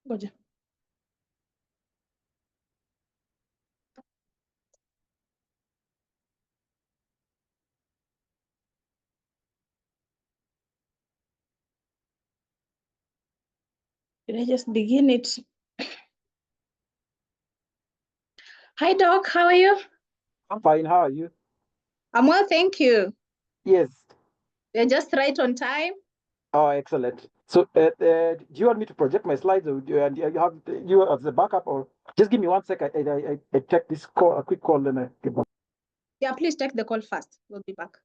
Ngoja. Did I just begin it? Hi, Doc. How are you? I'm fine. How are you? I'm well, thank you. Yes. You're just right on time. Oh, excellent. So, do you want me to project my slides, or and you have you as the backup, or just give me 1 second? I check this call, a quick call, then I get back. Yeah, please take the call first. We'll be back.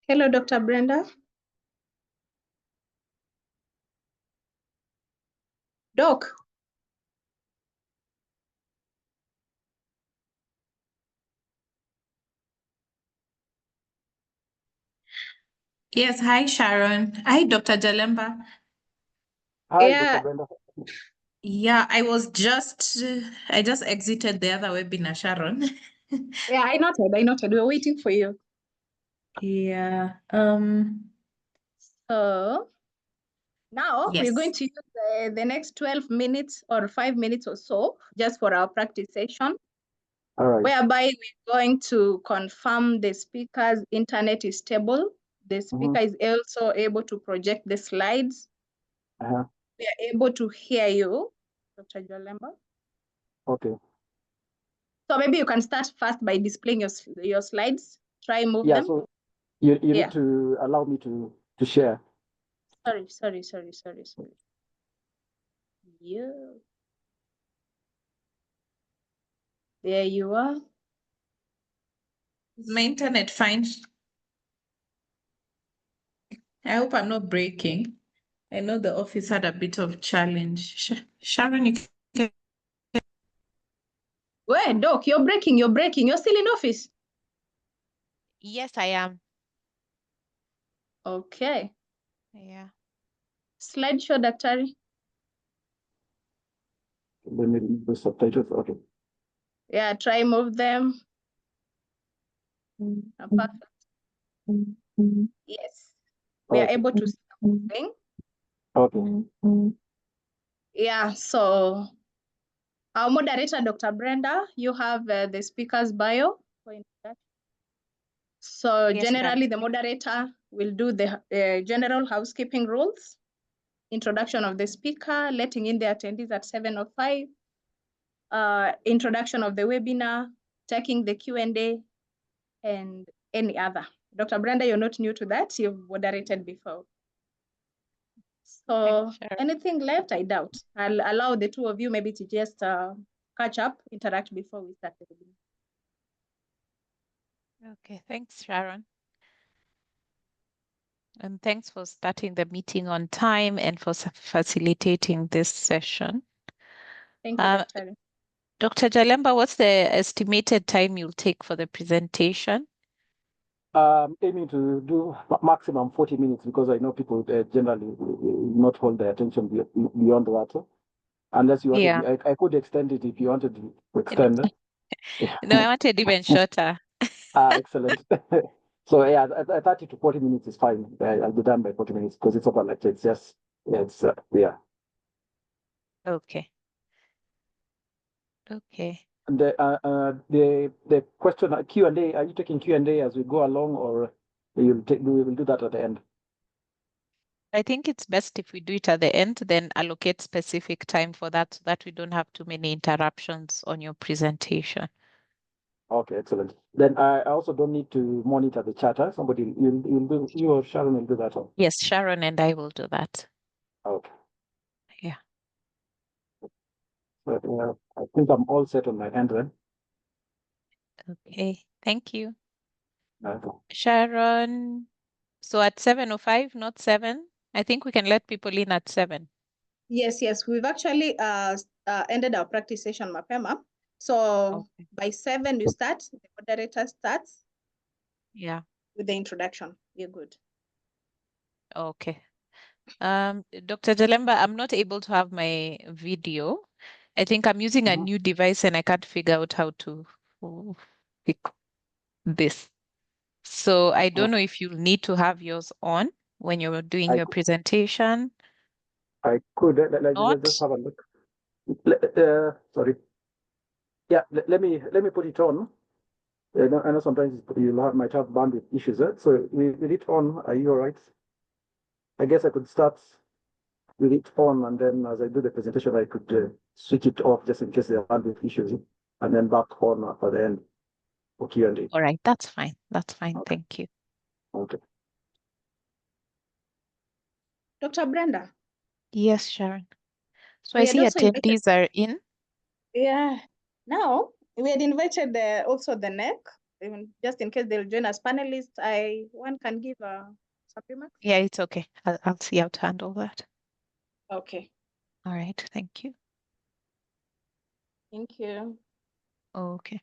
Hello, Dr. Brenda. Doc. Yes, hi Sharon. Hi, Dr. Jalemba. Hi, Yeah. Dr. Brenda. Yeah, I just exited the other webinar, Sharon. Yeah, I noted. We were waiting for you. Yeah. So now Yes. we're going to use the next 12 minutes or 5 minutes or so just for our practice session. All right. Whereby we're going to confirm the speaker's internet is stable. The speaker is also able to project the slides. We are able to hear you, Dr. Jalemba. Okay. So maybe you can start first by displaying your slides. Try move them. So you need to allow me to share. Sorry. Yeah. There you are. Is my internet fine? I hope I'm not breaking. I know the office had a bit of challenge. Sharon, you can... Wait, Doc, you're breaking. You're still in office? Yes, I am. Okay. Yeah. Slideshow, Daktari. Then the subtitles. Okay. Yeah, try move them. Perfect. Yes. We are able to see something. Okay. Yeah, so Our moderator, Dr. Brenda, you have the speaker's bio for introduction. So Yes, generally, the moderator will do the general housekeeping rules, introduction of the speaker, letting in the attendees at 7:05, introduction of the webinar, taking the Q&A, and any other. Dr. Brenda, you're not new to that. You've moderated before. So anything left, I doubt. I'll allow the two of you maybe to just catch up, interact before we start the webinar. Okay, thanks, Sharon. And thanks for starting the meeting on time and for facilitating this session. Thank you, Dr. Dr. Jalemba, what's the estimated time you'll take for the presentation? Aiming to do maximum 40 minutes because I know people generally not hold their attention beyond that. Unless you wanted, I could extend it if you wanted to extend it. No, I wanted even shorter. Excellent. So yeah, 30 to 40 minutes is fine. I'll be done by 40 minutes because it's over lecture. It's just, yeah. Okay. Okay. And the question Q&A, are you taking Q&A as we go along, or we will do that at the end? I think it's best if we do it at the end, then allocate specific time for that so that we don't have too many interruptions on your presentation. Okay, excellent. Then I also don't need to monitor the chat. Somebody, you or Sharon will do that. Yes, Sharon and I will do that. Okay. Yeah. But, I think I'm all set on my end then. Okay, thank you. Okay. Sharon, so at 7:05, not 7? I think we can let people in at 7. Yes, we've actually ended our practice session mapema. So by 7 you start, the moderator starts. Yeah. With the introduction. You're good. Okay. Dr. Jalemba, I'm not able to have my video. I think I'm using a new device and I can't figure out how to pick this. So I don't know if you need to have yours on when you're doing your presentation. I could. Let's just have a look. Sorry. Yeah, let me put it on. I know sometimes you might have bandwidth issues. So with it on, are you all right? I guess I could start with it on, and then as I do the presentation, I could switch it off just in case there are bandwidth issues, and then back on for the end for Q&A. All right, that's fine. That's fine. Okay. Thank you. Okay. Dr. Brenda. Yes, Sharon. So I see attendees are in. Yeah. Now, we had invited also the NEC, just in case they'll join as panelists. One can give some remarks. Yeah, it's okay. I'll see how to handle that. Okay. All right. Thank you. Thank you. Okay.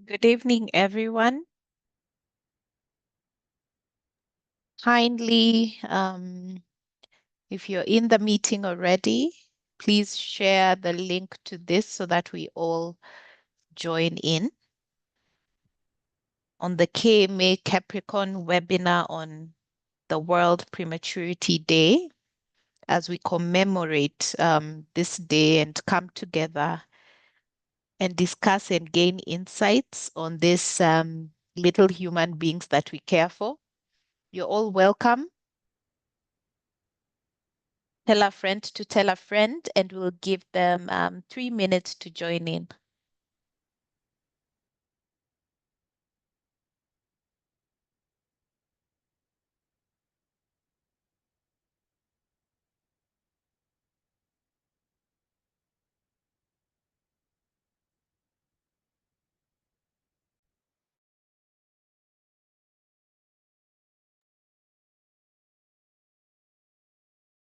Good evening, everyone. Kindly, if you're in the meeting already, please share the link to this so that we all join in on the KMA Capricorn webinar on the World Prematurity Day, as we commemorate this day and come together and discuss and gain insights on this little human beings that we care for. You're all welcome. Tell a friend to tell a friend, and we'll give them 3 minutes to join in.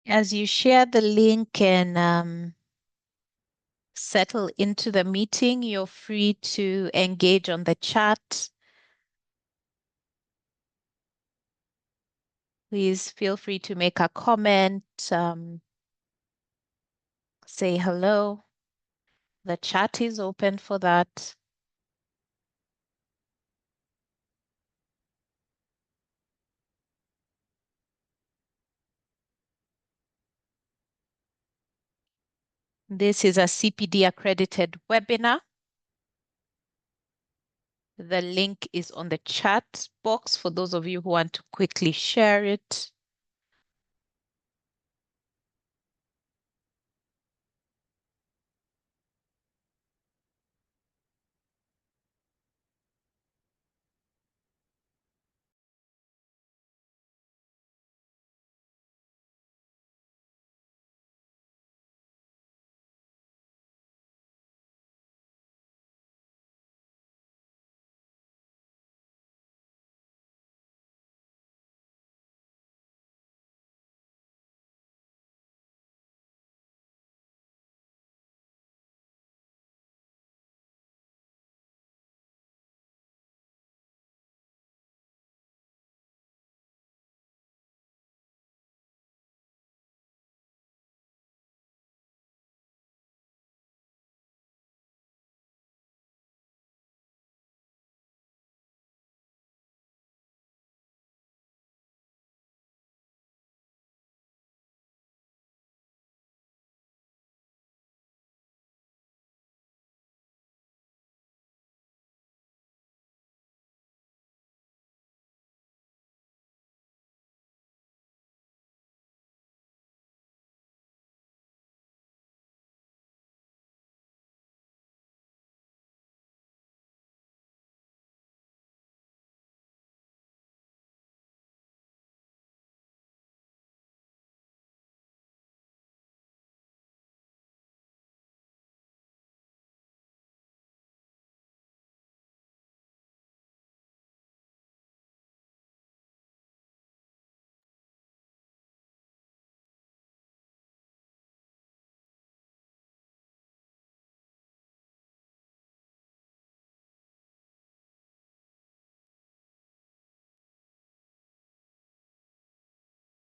As you share the link and settle into the meeting, you're free to engage on the chat. Please feel free to make a comment, say hello. The chat is open for that. This is a CPD accredited webinar. The link is on the chat box for those of you who want to quickly share it.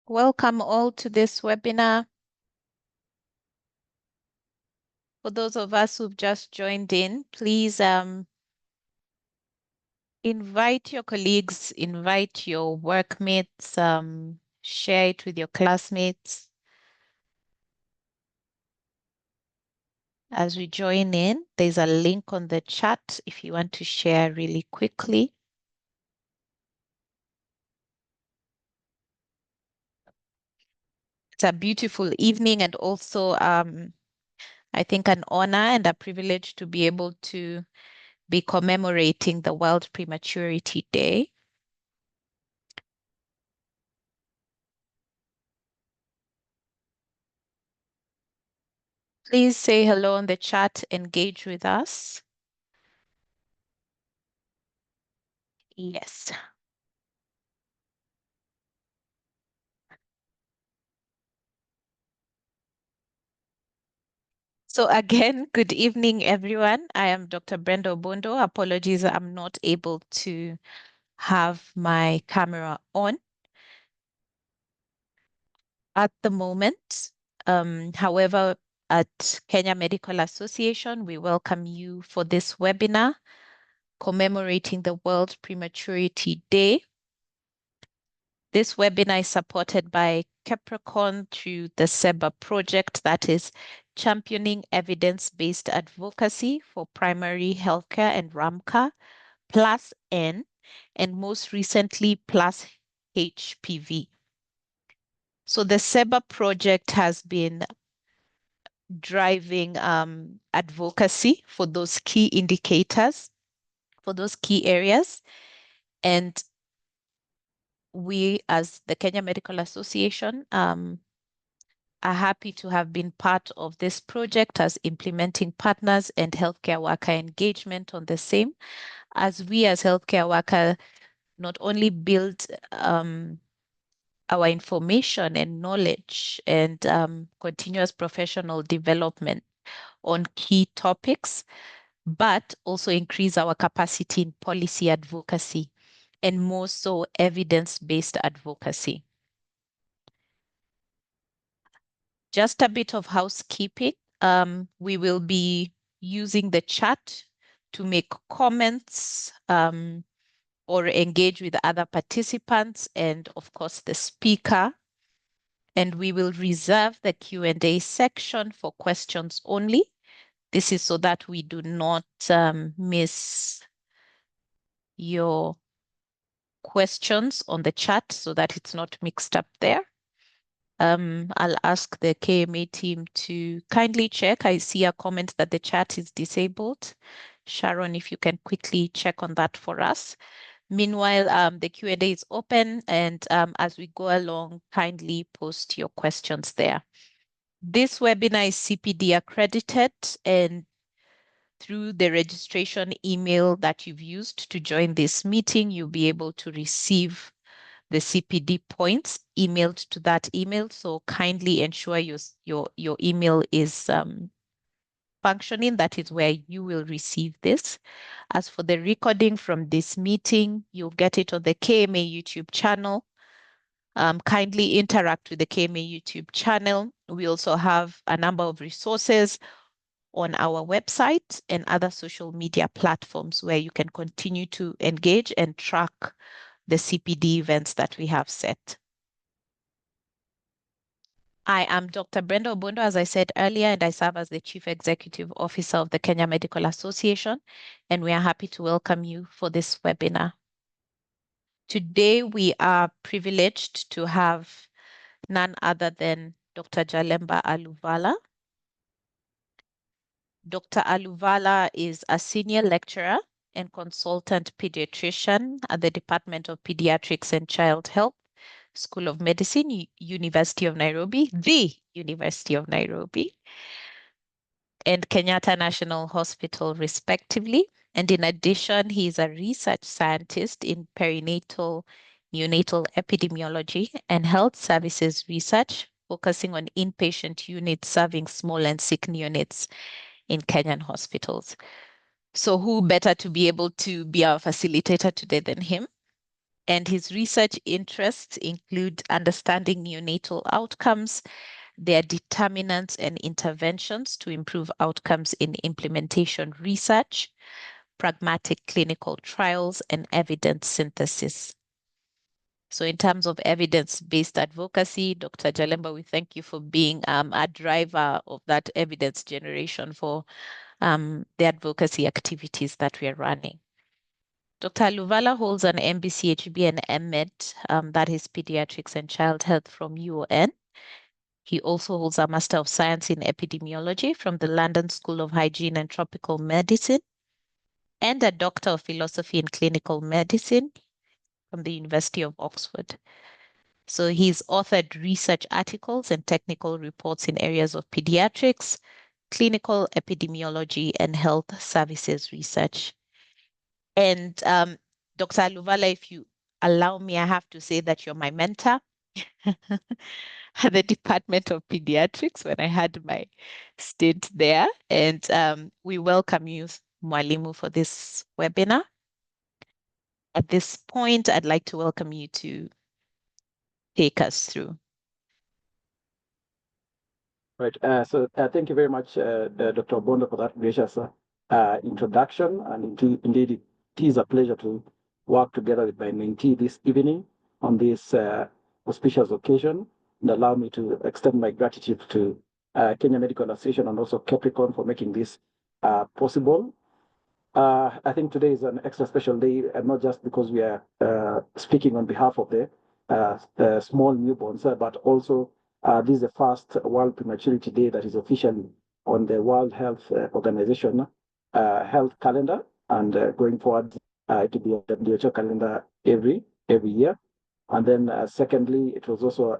Welcome all to this webinar. For those of us who've just joined in, please invite your colleagues, invite your workmates, share it with your classmates. As we join in, there's a link on the chat if you want to share really quickly. It's a beautiful evening and also, I think, an honor and a privilege to be able to be commemorating the World Prematurity Day. Please say hello in the chat, engage with us. Yes. So again, good evening, everyone. I am Dr. Brenda Obondo. Apologies, I'm not able to have my camera on at the moment. However, at Kenya Medical Association, we welcome you for this webinar commemorating the World Prematurity Day. This webinar is supported by KEPRECON through the SEBA project, that is championing evidence-based advocacy for primary healthcare, and RAMCA, plus N, and most recently plus HPV. So the SEBA project has been driving advocacy for those key indicators, for those key areas. And we, as the Kenya Medical Association, are happy to have been part of this project as implementing partners and healthcare worker engagement on the same, as we as healthcare worker not only build our information and knowledge and continuous professional development on key topics, but also increase our capacity in policy advocacy, and more so evidence-based advocacy. Just a bit of housekeeping. We will be using the chat to make comments or engage with other participants and, of course, the speaker. And we will reserve the Q&A section for questions only. This is so that we do not miss your questions on the chat, so that it's not mixed up there. I'll ask the KMA team to kindly check. I see a comment that the chat is disabled. Sharon, if you can quickly check on that for us. Meanwhile, the Q&A is open, and as we go along, kindly post your questions there. This webinar is CPD accredited, and through the registration email that you've used to join this meeting, you'll be able to receive the CPD points emailed to that email. So kindly ensure your email is functioning. That is where you will receive this. As for the recording from this meeting, you'll get it on the KMA YouTube channel. Kindly interact with the KMA YouTube channel. We also have a number of resources on our website and other social media platforms where you can continue to engage and track the CPD events that we have set. I am Dr. Brenda Obondo, as I said earlier, and I serve as the Chief Executive Officer of the Kenya Medical Association, and we are happy to welcome you for this webinar. Today, we are privileged to have none other than Dr. Jalemba Aluvala. Dr. Aluvala is a senior lecturer and consultant pediatrician at the Department of Pediatrics and Child Health, School of Medicine, University of Nairobi, the University of Nairobi, and Kenyatta National Hospital, respectively. And in addition, he is a research scientist in perinatal neonatal epidemiology and health services research, focusing on inpatient units serving small and sick neonates in Kenyan hospitals. So who better to be able to be our facilitator today than him? And his research interests include understanding neonatal outcomes, their determinants and interventions to improve outcomes in implementation research, pragmatic clinical trials, and evidence synthesis. So in terms of evidence-based advocacy, Dr. Jalemba, we thank you for being a driver of that evidence generation for the advocacy activities that we are running. Dr. Aluvala holds an MBCHB and MEd, that is Pediatrics and Child Health from UON. He also holds a Master of Science in Epidemiology from the London School of Hygiene and Tropical Medicine, and a Doctor of Philosophy in Clinical Medicine from the University of Oxford. So he's authored research articles and technical reports in areas of pediatrics, clinical epidemiology, and health services research. And Dr. Aluvala, if you allow me, I have to say that you're my mentor. at the Department of Pediatrics when I had my stint there. And we welcome you, Mwalimu, for this webinar. At this point, I'd like to welcome you to take us through. Right. So thank you very much, Dr. Bondo, for that gracious introduction. And indeed, it is a pleasure to work together with my mentee this evening on this auspicious occasion, and allow me to extend my gratitude to Kenya Medical Association and also KEPRECON for making this possible. I think today is an extra special day, and not just because we are speaking on behalf of the small newborns, but also this is the first World Prematurity Day that is officially on the World Health Organization health calendar, and going forward, it will be on the WHO calendar every year. And then secondly, it was also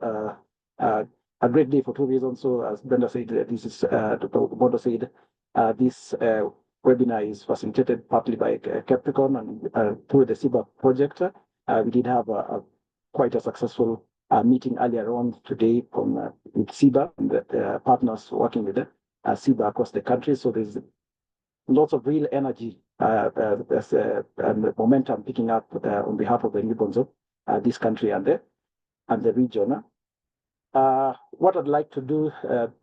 a great day for two reasons. So as Brenda said, this is Dr. Bondo said, this webinar is facilitated partly by KEPRECON and through the SIBA project. We did have quite a successful meeting earlier on today with SIBA and the partners working with SIBA across the country. So there's lots of real energy and momentum picking up on behalf of the newborns of this country and the region. What I'd like to do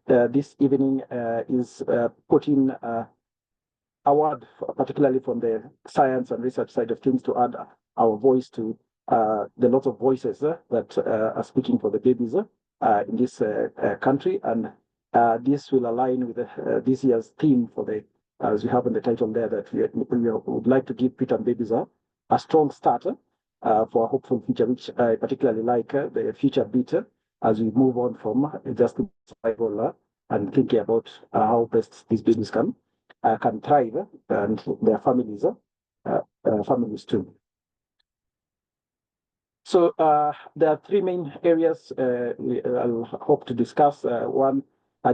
this evening is put in a word, particularly from the science and research side of things, to add our voice to the lots of voices that are speaking for the babies in this country. And this will align with this year's theme for the, as we have in the title there, that we would like to give preterm babies a strong start for a hopeful future, which I particularly like the future bit as we move on from just survival and thinking about how best these babies can thrive and their families too. So there are three main areas I'll hope to discuss. One,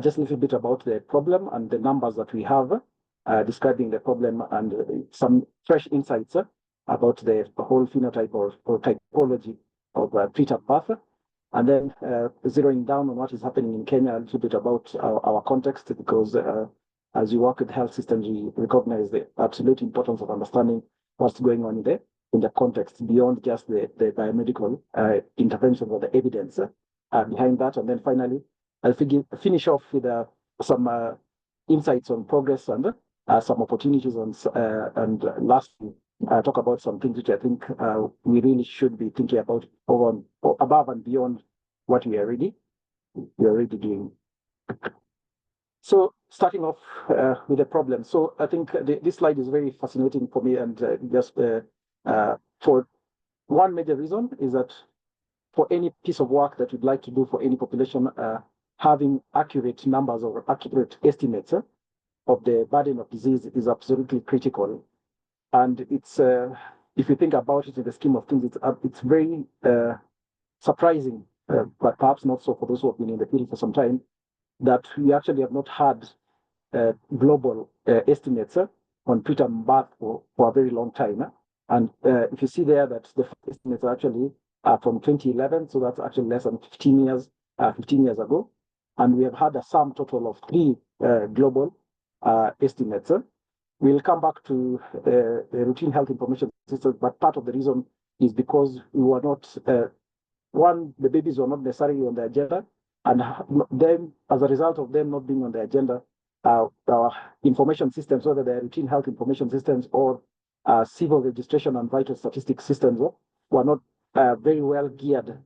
just a little bit about the problem and the numbers that we have describing the problem, and some fresh insights about the whole phenotype or typology of preterm birth. And then zeroing down on what is happening in Kenya, a little bit about our context, because as you work with health systems, we recognize the absolute importance of understanding what's going on in the context beyond just the biomedical intervention or the evidence behind that. And then finally, I'll finish off with some insights on progress and some opportunities and lastly, talk about some things which I think we really should be thinking about above and beyond what we are already doing. So starting off with the problem. So I think this slide is very fascinating for me, and just for one major reason is that for any piece of work that you'd like to do for any population, having accurate numbers or accurate estimates of the burden of disease is absolutely critical. And it's if you think about it in the scheme of things, it's very surprising, but perhaps not so for those who have been in the field for some time, that we actually have not had global estimates on preterm birth for a very long time. And if you see there that the estimates are actually from 2011, so that's actually less than 15 years ago. And we have had a sum total of 3 global estimates. We'll come back to the routine health information systems, but part of the reason is because we were not, the babies were not necessarily on the agenda, and then as a result of them not being on the agenda, our information systems, whether they're routine health information systems or civil registration and vital statistics systems, were not very well geared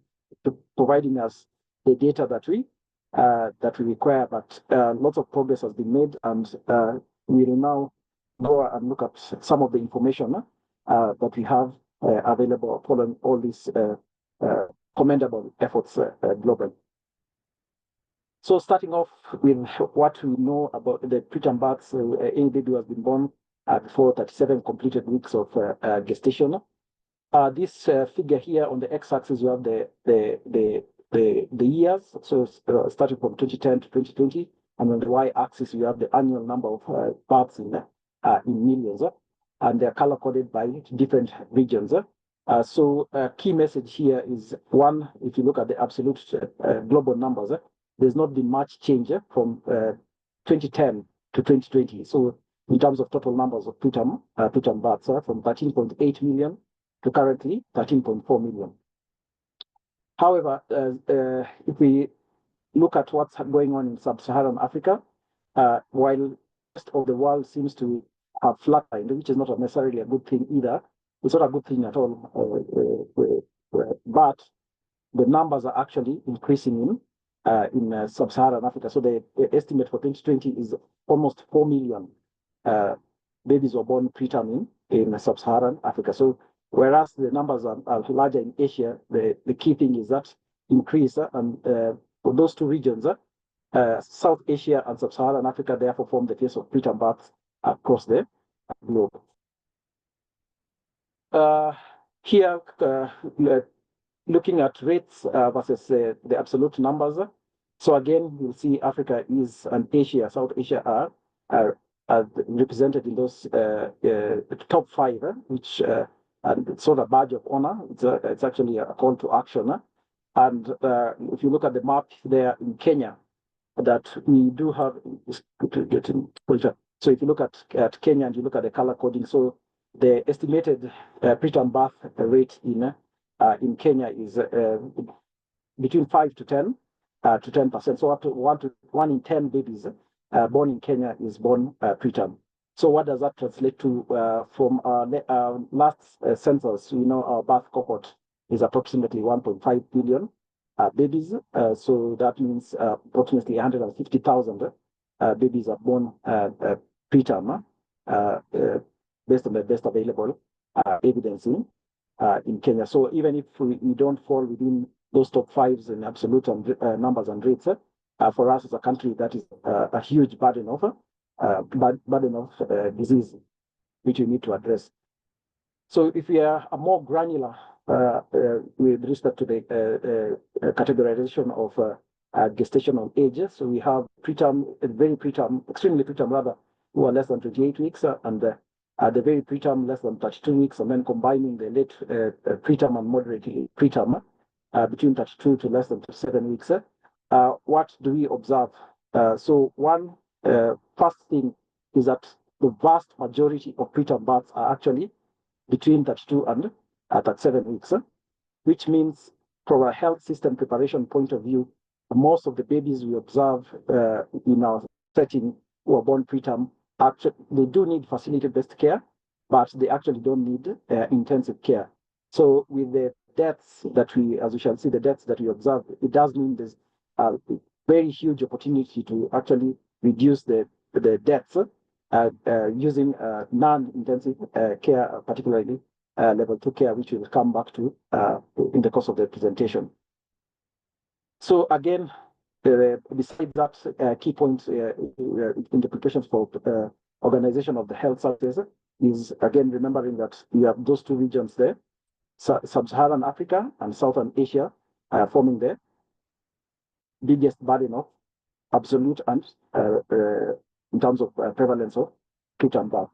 to providing us the data that we require. But lots of progress has been made, and we will now go and look at some of the information that we have available following all these commendable efforts globally. So starting off with what we know about the preterm births, any baby who has been born before 37 completed weeks of gestation. This figure here on the x-axis, you have the years, so starting from 2010 to 2020, and on the y-axis you have the annual number of births in millions, and they're color-coded by different regions. So key message here is one, if you look at the absolute global numbers, there's not been much change from 2010 to 2020. So in terms of total numbers of preterm births, from 13.8 million to currently 13.4 million. However, if we look at what's going on in sub-Saharan Africa, while the rest of the world seems to have flatlined, which is not necessarily a good thing either. It's not a good thing at all. But the numbers are actually increasing in sub-Saharan Africa. So the estimate for 2020 is almost 4 million babies were born preterm in sub-Saharan Africa. So whereas the numbers are larger in Asia, the key thing is that increase and for those two regions, South Asia and Sub-Saharan Africa therefore form the face of preterm births across the globe. Here, looking at rates versus the absolute numbers. So again, you'll see Africa is and Asia, South Asia are represented in those top 5, which it's sort of a badge of honor. It's actually a call to action. And if you look at the map there in Kenya, that we do have, so if you look at Kenya and you look at the color coding, so the estimated preterm birth rate in Kenya is between 5 to 10%. So up to 1 in 10 babies born in Kenya is born preterm. So what does that translate to from our last census? We know our birth cohort is approximately 1.5 billion babies. So that means approximately 150,000 babies are born preterm based on the best available evidence in Kenya. So even if we don't fall within those top 5s in absolute numbers and rates, for us as a country, that is a huge burden of disease which we need to address. So if we are more granular with respect to the categorization of gestational ages, so we have preterm, extremely preterm rather, who are less than 28 weeks, and the very preterm less than 32 weeks, and then combining the late preterm and moderately preterm between 32 to less than 7 weeks. What do we observe? So one first thing is that the vast majority of preterm births are actually between 32 and 37 weeks, which means from a health system preparation point of view, most of the babies we observe in our setting who are born preterm, actually, they do need facility-based care, but they actually don't need intensive care. So with the deaths that as we shall see, the deaths that we observe, it does mean there's a very huge opportunity to actually reduce the deaths using non-intensive care, particularly level 2 care, which we'll come back to in the course of the presentation. So again, besides that, key point in the implications for organization of the health services is, again, remembering that we have those two regions there, Sub-Saharan Africa and Southern Asia, forming the biggest burden of absolute and in terms of prevalence of preterm birth.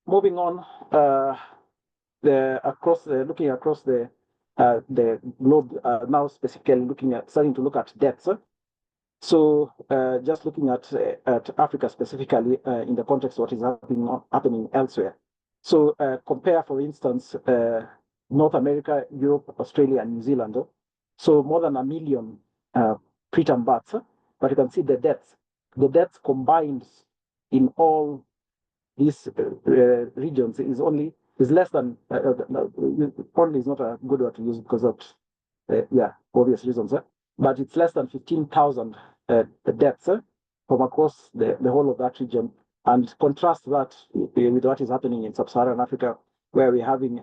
Moving on, looking across the globe, now specifically starting to look at deaths. So just looking at Africa specifically in the context of what is happening elsewhere. So compare, for instance, North America, Europe, Australia, and New Zealand. So more than 1 million preterm births, but you can see the deaths. The deaths combined in all these regions is less than, only is not a good word to use because of obvious reasons, but it's less than 15,000 deaths from across the whole of that region. And contrast that with what is happening in Sub-Saharan Africa, where we're having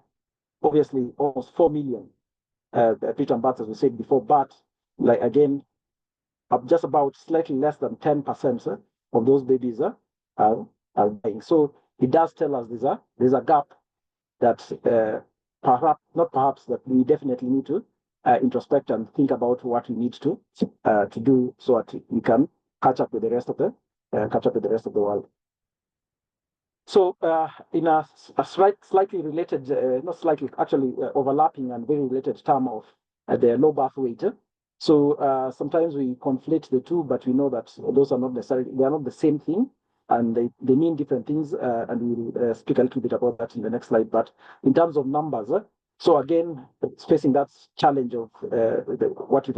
obviously almost 4 million preterm births, as we said before, but like again, just about slightly less than 10% of those babies are dying. So it does tell us there's a gap that that we definitely need to introspect and think about what we need to do so that we can catch up with the rest of the world. So in a slightly related, not slightly, actually overlapping and very related term of the low birth weight. So sometimes we conflate the two, but we know that those are not necessarily, they are not the same thing, and they mean different things, and we'll speak a little bit about that in the next slide. But in terms of numbers, so again, it's facing that challenge of what we've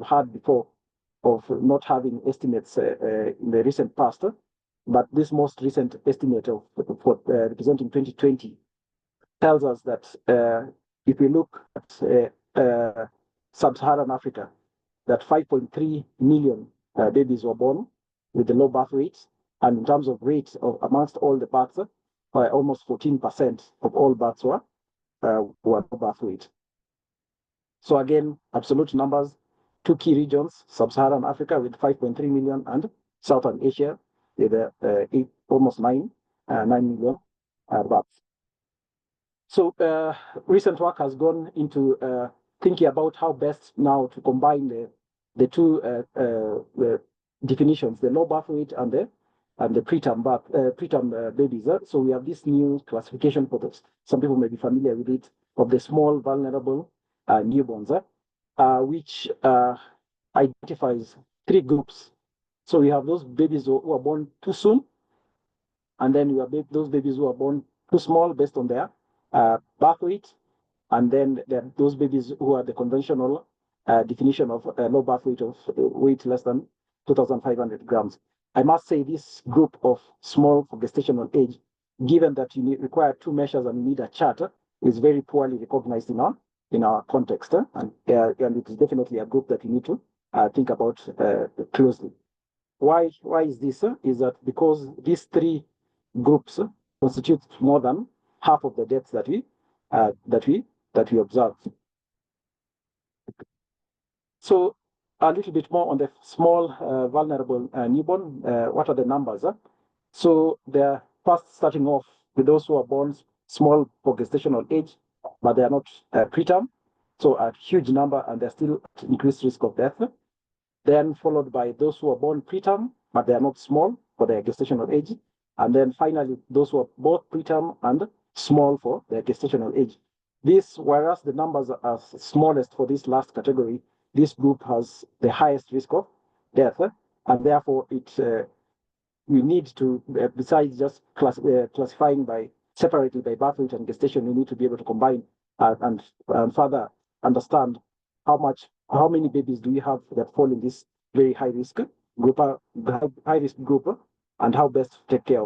had before of not having estimates in the recent past. But this most recent estimate of representing 2020 tells us that if we look at sub-Saharan Africa, that 5.3 million babies were born with the low birth rates, and in terms of rates of amongst all the births, almost 14% of all births were low birth weight. So again, absolute numbers, two key regions: sub-Saharan Africa with 5.3 million and Southern Asia with almost 9 million births. So recent work has gone into thinking about how best now to combine the two definitions, the low birth weight and the preterm babies. So we have this new classification for this. Some people may be familiar with it, of the small vulnerable newborns, which identifies 3 groups. So we have those babies who are born too soon, and then we have those babies who are born too small based on their birth weight, and then there are those babies who are the conventional definition of low birth weight of weight less than 2,500 grams. I must say this group of small for gestational age, given that you require 2 measures and you need a chart, is very poorly recognized in our context, and it is definitely a group that we need to think about closely. Why is this? Is that because these 3 groups constitute more than half of the deaths that we observe. So a little bit more on the small vulnerable newborn. What are the numbers? So they're first starting off with those who are born small for gestational age, but they are not preterm, so a huge number, and they're still at increased risk of death. Then followed by those who are born preterm, but they are not small for their gestational age. And then finally, those who are both preterm and small for their gestational age. This, whereas the numbers are smallest for this last category, this group has the highest risk of death, and therefore we need to, besides just classifying separately by birth weight and gestation, we need to be able to combine and further understand how many babies do we have that fall in this very high risk group, high risk group, and how best to take care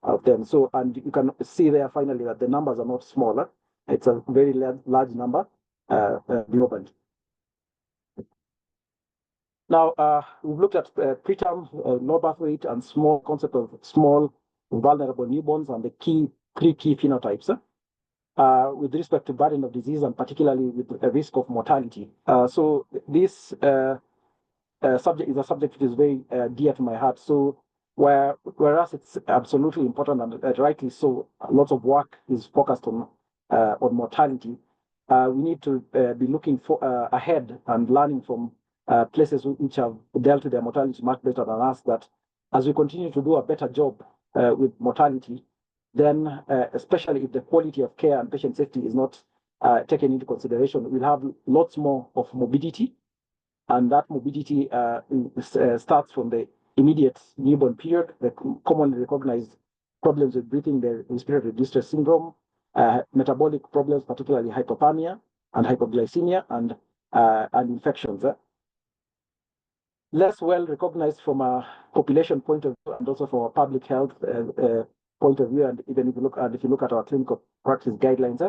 of them. So, and you can see there finally that the numbers are not smaller; it's a very large number globally. Now, we've looked at preterm, low birth weight, and small concept of small vulnerable newborns, and the 3 key phenotypes with respect to burden of disease, and particularly with a risk of mortality. So this subject is a subject which is very dear to my heart. So whereas it's absolutely important, and rightly so, lots of work is focused on mortality, we need to be looking ahead and learning from places which have dealt with their mortality much better than us, that as we continue to do a better job with mortality, then especially if the quality of care and patient safety is not taken into consideration, we'll have lots more of morbidity, and that morbidity starts from the immediate newborn period, the commonly recognized problems with breathing, the respiratory distress syndrome, metabolic problems, particularly hypothermia and hypoglycemia, and infections. Less well recognized from a population point of view and also from a public health point of view, and even if you look at our clinical practice guidelines,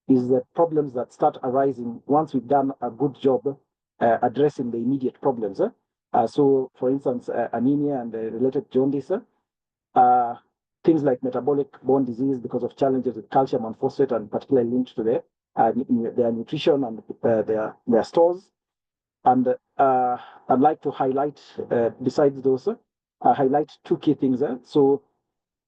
is the problems that start arising once we've done a good job addressing the immediate problems. So, for instance, anemia and the related jaundice, things like metabolic bone disease because of challenges with calcium and phosphate, and particularly linked to their nutrition and their stores. And I'd like to highlight, besides those, highlight 2 key things. So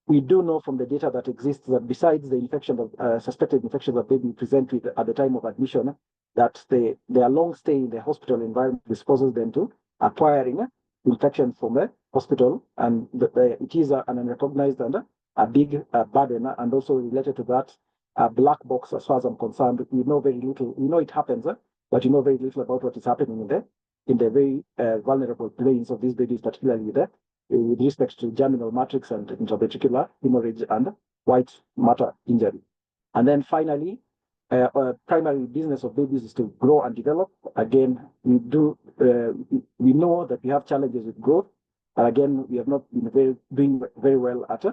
we do know from the data that exists that besides the infection of suspected infections that baby present with at the time of admission, that their long stay in the hospital environment disposes them to acquiring infection from the hospital, and it is an unrecognized and a big burden, and also related to that, black box as far as I'm concerned. We know very little. We know it happens, but you know very little about what is happening in the very vulnerable brains of these babies, particularly there, with respect to germinal matrix and intraventricular hemorrhage and white matter injury. And then finally, primary business of babies is to grow and develop. Again, we know that we have challenges with growth. Again, we have not been doing very well at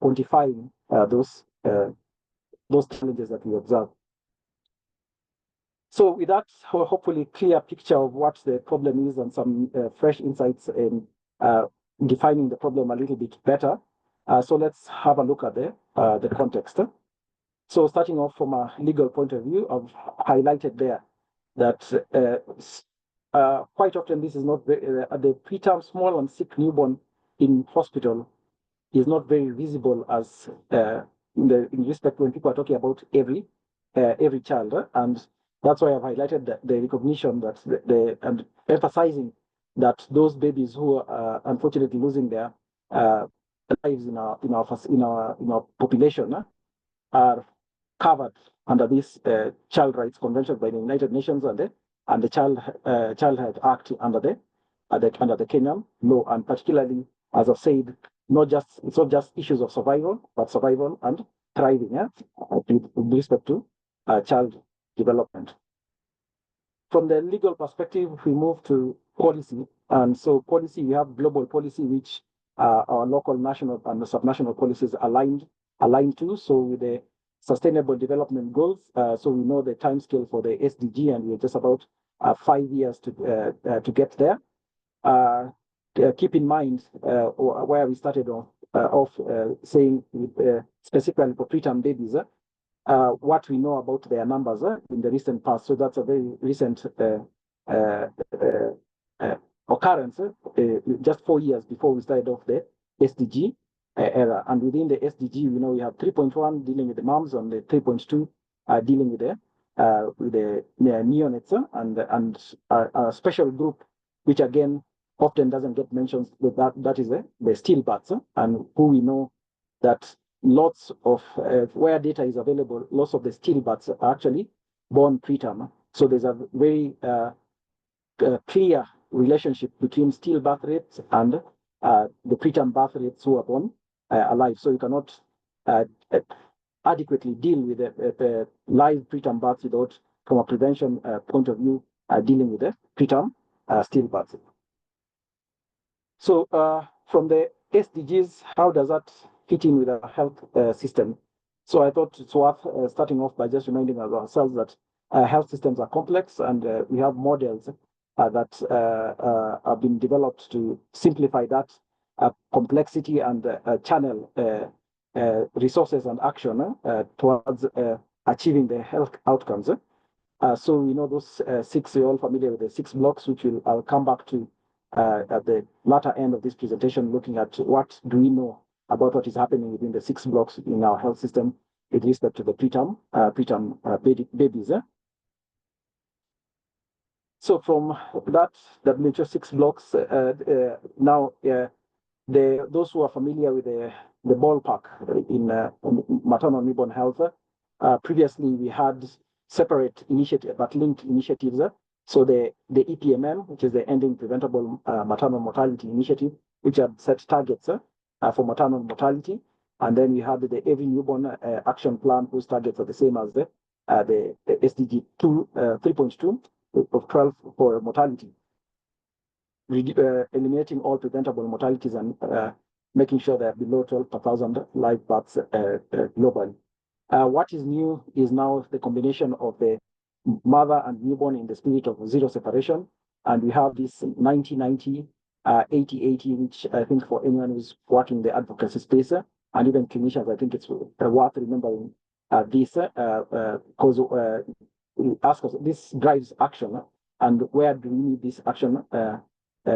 quantifying those challenges that we observe. So with that, hopefully clear picture of what the problem is and some fresh insights in defining the problem a little bit better. So let's have a look at the context. So starting off from a legal point of view, I've highlighted there that quite often this is not the preterm small and sick newborn in hospital is not very visible as in respect when people are talking about every child, and that's why I've highlighted the recognition that and emphasizing that those babies who are unfortunately losing their lives in our population are covered under this Child Rights Convention by the United Nations and the Child Health Act under the Kenyan law, and particularly, as I've said, it's not just issues of survival, but survival and thriving with respect to child development. From the legal perspective, we move to policy, and so policy, we have global policy, which our local, national, and subnational policies aligned to. So with the Sustainable Development Goals, so we know the timescale for the SDG, and we're just about 5 years to get there. Keep in mind where we started off saying specifically for preterm babies, what we know about their numbers in the recent past. So that's a very recent occurrence, just 4 years before we started off the SDG era. And within the SDG, we know we have 3.1 dealing with the moms, and the 3.2 dealing with the neonates, and a special group, which again often doesn't get mentioned, that is the stillbirths, and who we know that lots of where data is available, lots of the stillbirths are actually born preterm. So there's a very clear relationship between stillbirth rates and the preterm birth rates who are born alive. So you cannot adequately deal with the live preterm births without, from a prevention point of view, dealing with the preterm stillbirths. So from the SDGs, how does that fit in with our health system? So I thought it's worth starting off by just reminding ourselves that health systems are complex, and we have models that have been developed to simplify that complexity and channel resources and action towards achieving the health outcomes. So we know those 6, you're all familiar with the 6 blocks, which I'll come back to at the latter end of this presentation, looking at what do we know about what is happening within the 6 blocks in our health system with respect to the preterm babies. So from that WHO 6 blocks, now those who are familiar with the ballpark in maternal newborn health, previously we had separate initiative but linked initiatives. So the EPMM, which is the Ending Preventable Maternal Mortality Initiative, which had set targets for maternal mortality, and then we had the Every Newborn Action Plan, whose targets are the same as the SDG 3.2 of 12 for mortality, eliminating all preventable mortalities and making sure they're below 12 per 1,000 live births globally. What is new is now the combination of the mother and newborn in the spirit of zero separation, and we have this 90-90, 80-80, which I think for anyone who's working in the advocacy space and even clinicians, I think it's worth remembering this because ask us, this drives action, and where do we need this action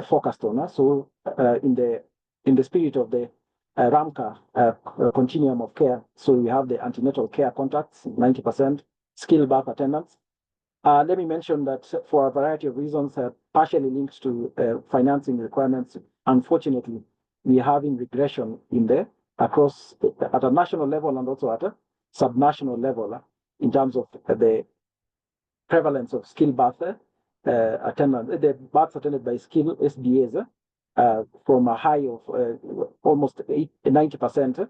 focused on? So in the spirit of the RAMCA continuum of care, so we have the antenatal care contacts, 90%, skilled birth attendants. Let me mention that for a variety of reasons, partially linked to financing requirements, unfortunately, we are having regression in the across at a national level and also at a subnational level in terms of the prevalence of skilled birth attendance, the births attended by skilled SBAs from a high of almost 90%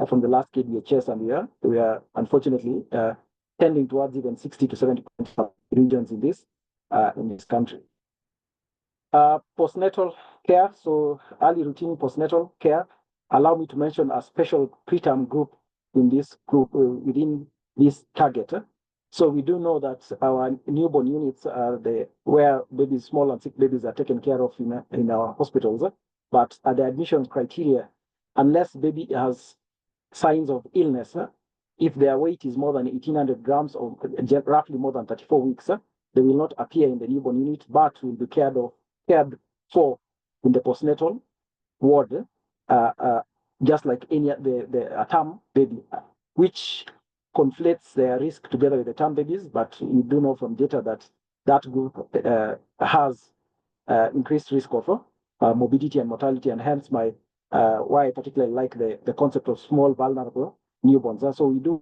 from the last KBHS, and we are unfortunately tending towards even 60 to 70% regions in this country. Postnatal care, so early routine postnatal care. Allow me to mention a special preterm group in this group within this target. So we do know that our newborn units are where babies, small and sick babies, are taken care of in our hospitals. But at the admission criteria, unless baby has signs of illness, if their weight is more than 1,800 grams or roughly more than 34 weeks, they will not appear in the newborn unit, but will be cared for in the postnatal ward, just like any the term baby, which conflates their risk together with the term babies. But we do know from data that that group has increased risk of morbidity and mortality, and hence why I particularly like the concept of small vulnerable newborns. So we do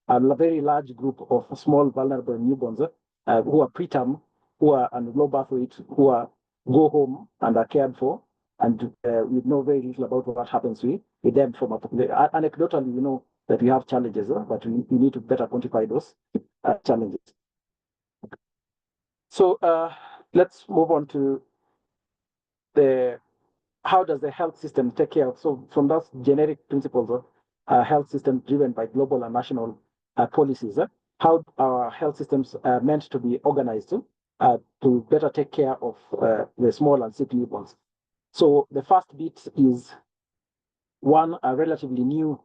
a very large group of small vulnerable newborns who are preterm, who are on low birth weight, who go home and are cared for, and we know very little about what happens with them from a population. Anecdotally, we know that we have challenges, but we need to better quantify those challenges. So let's move on to how does the health system take care of, so from those generic principles of health system driven by global and national policies, how our health systems are meant to be organized to better take care of the small and sick newborns. So the first bit is a relatively new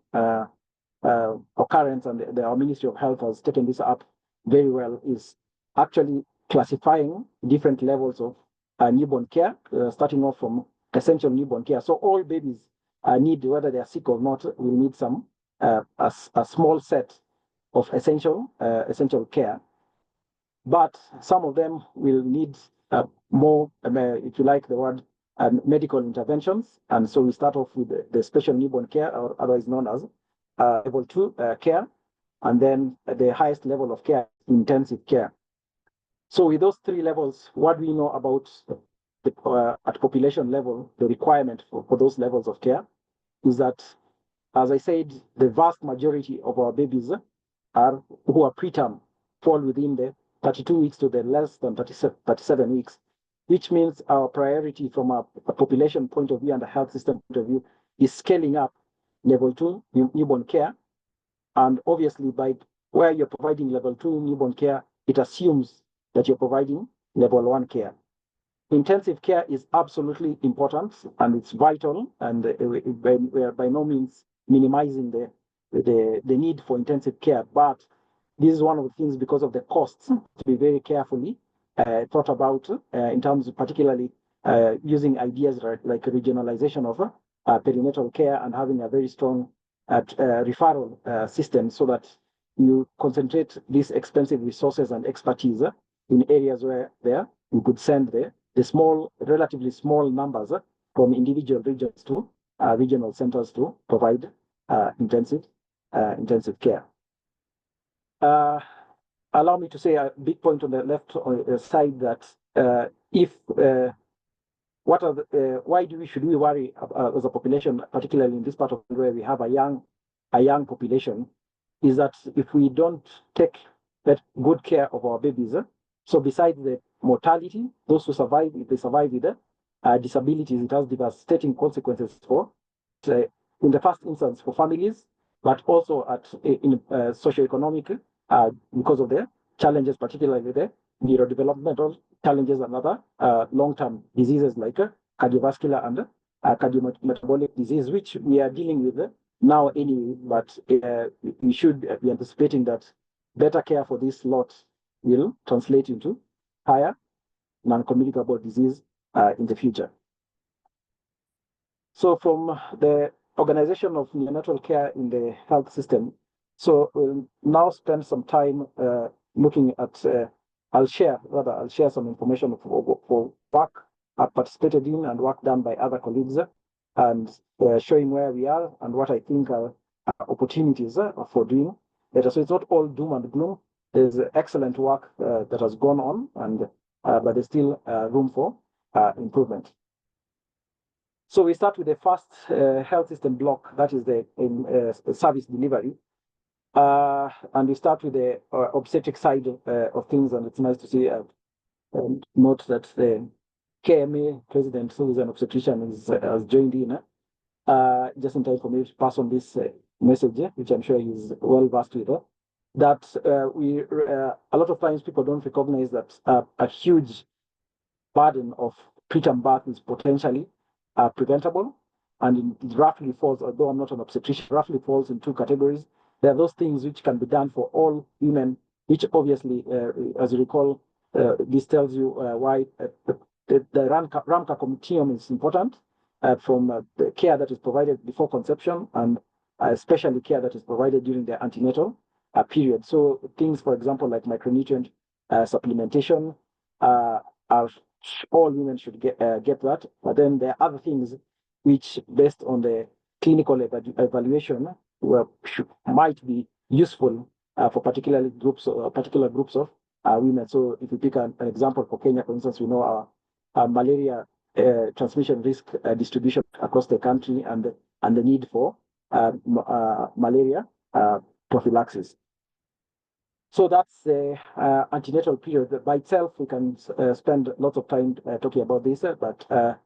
occurrence, and our Ministry of Health has taken this up very well, is actually classifying different levels of newborn care, starting off from essential newborn care. So all babies need, whether they are sick or not, will need some a small set of essential care. But some of them will need more, if you like the word, medical interventions. And so we start off with the special newborn care, or otherwise known as level 2 care, and then the highest level of care, intensive care. So with those three levels, what we know about at population level, the requirement for those levels of care is that, as I said, the vast majority of our babies who are preterm fall within the 32 weeks to the less than 37 weeks, which means our priority from a population point of view and a health system point of view is scaling up level 2 newborn care. And obviously, by where you're providing level 2 newborn care, it assumes that you're providing level 1 care. Intensive care is absolutely important, and it's vital, and we are by no means minimizing the need for intensive care, but this is one of the things, because of the costs, to be very carefully thought about in terms of particularly using ideas like regionalization of perinatal care and having a very strong referral system, so that you concentrate these expensive resources and expertise in areas where you could send the relatively small numbers from individual regions to regional centers to provide intensive care. Allow me to say a big point on the left side that why should we worry as a population, particularly in this part of the world where we have a young population, is that if we don't take that good care of our babies, so besides the mortality, those who survive, if they survive with disabilities, it has devastating consequences for, in the first instance, for families, but also in socioeconomic, because of the challenges, particularly the neurodevelopmental challenges and other long-term diseases like cardiovascular and cardiometabolic disease, which we are dealing with now anyway, but we should be anticipating that better care for this lot will translate into higher non-communicable disease in the future. So from the organization of neonatal care in the health system, so we'll now spend some time looking at, I'll share some information for work I've participated in and work done by other colleagues and showing where we are and what I think are opportunities for doing better. So it's not all doom and gloom. There's excellent work that has gone on, and but there's still room for improvement. So we start with the first health system block, that is the service delivery. And we start with the obstetric side of things, and it's nice to see note that the KMA president, who is an obstetrician, has joined in just in time for me to pass on this message, which I'm sure he's well versed with. That a lot of times people don't recognize that a huge burden of preterm birth is potentially preventable, and it roughly falls, although I'm not an obstetrician, roughly falls in two categories. There are those things which can be done for all women, which obviously, as you recall, this tells you why the RAMCA continuum is important, from the care that is provided before conception, and especially care that is provided during the antenatal period. So things, for example, like micronutrient supplementation, all women should get that. But then there are other things which, based on the clinical evaluation, might be useful for particular groups of women. So if we pick an example for Kenya, for instance, we know our malaria transmission risk distribution across the country, and the need for malaria prophylaxis. So that's the antenatal period. By itself, we can spend lots of time talking about this, but I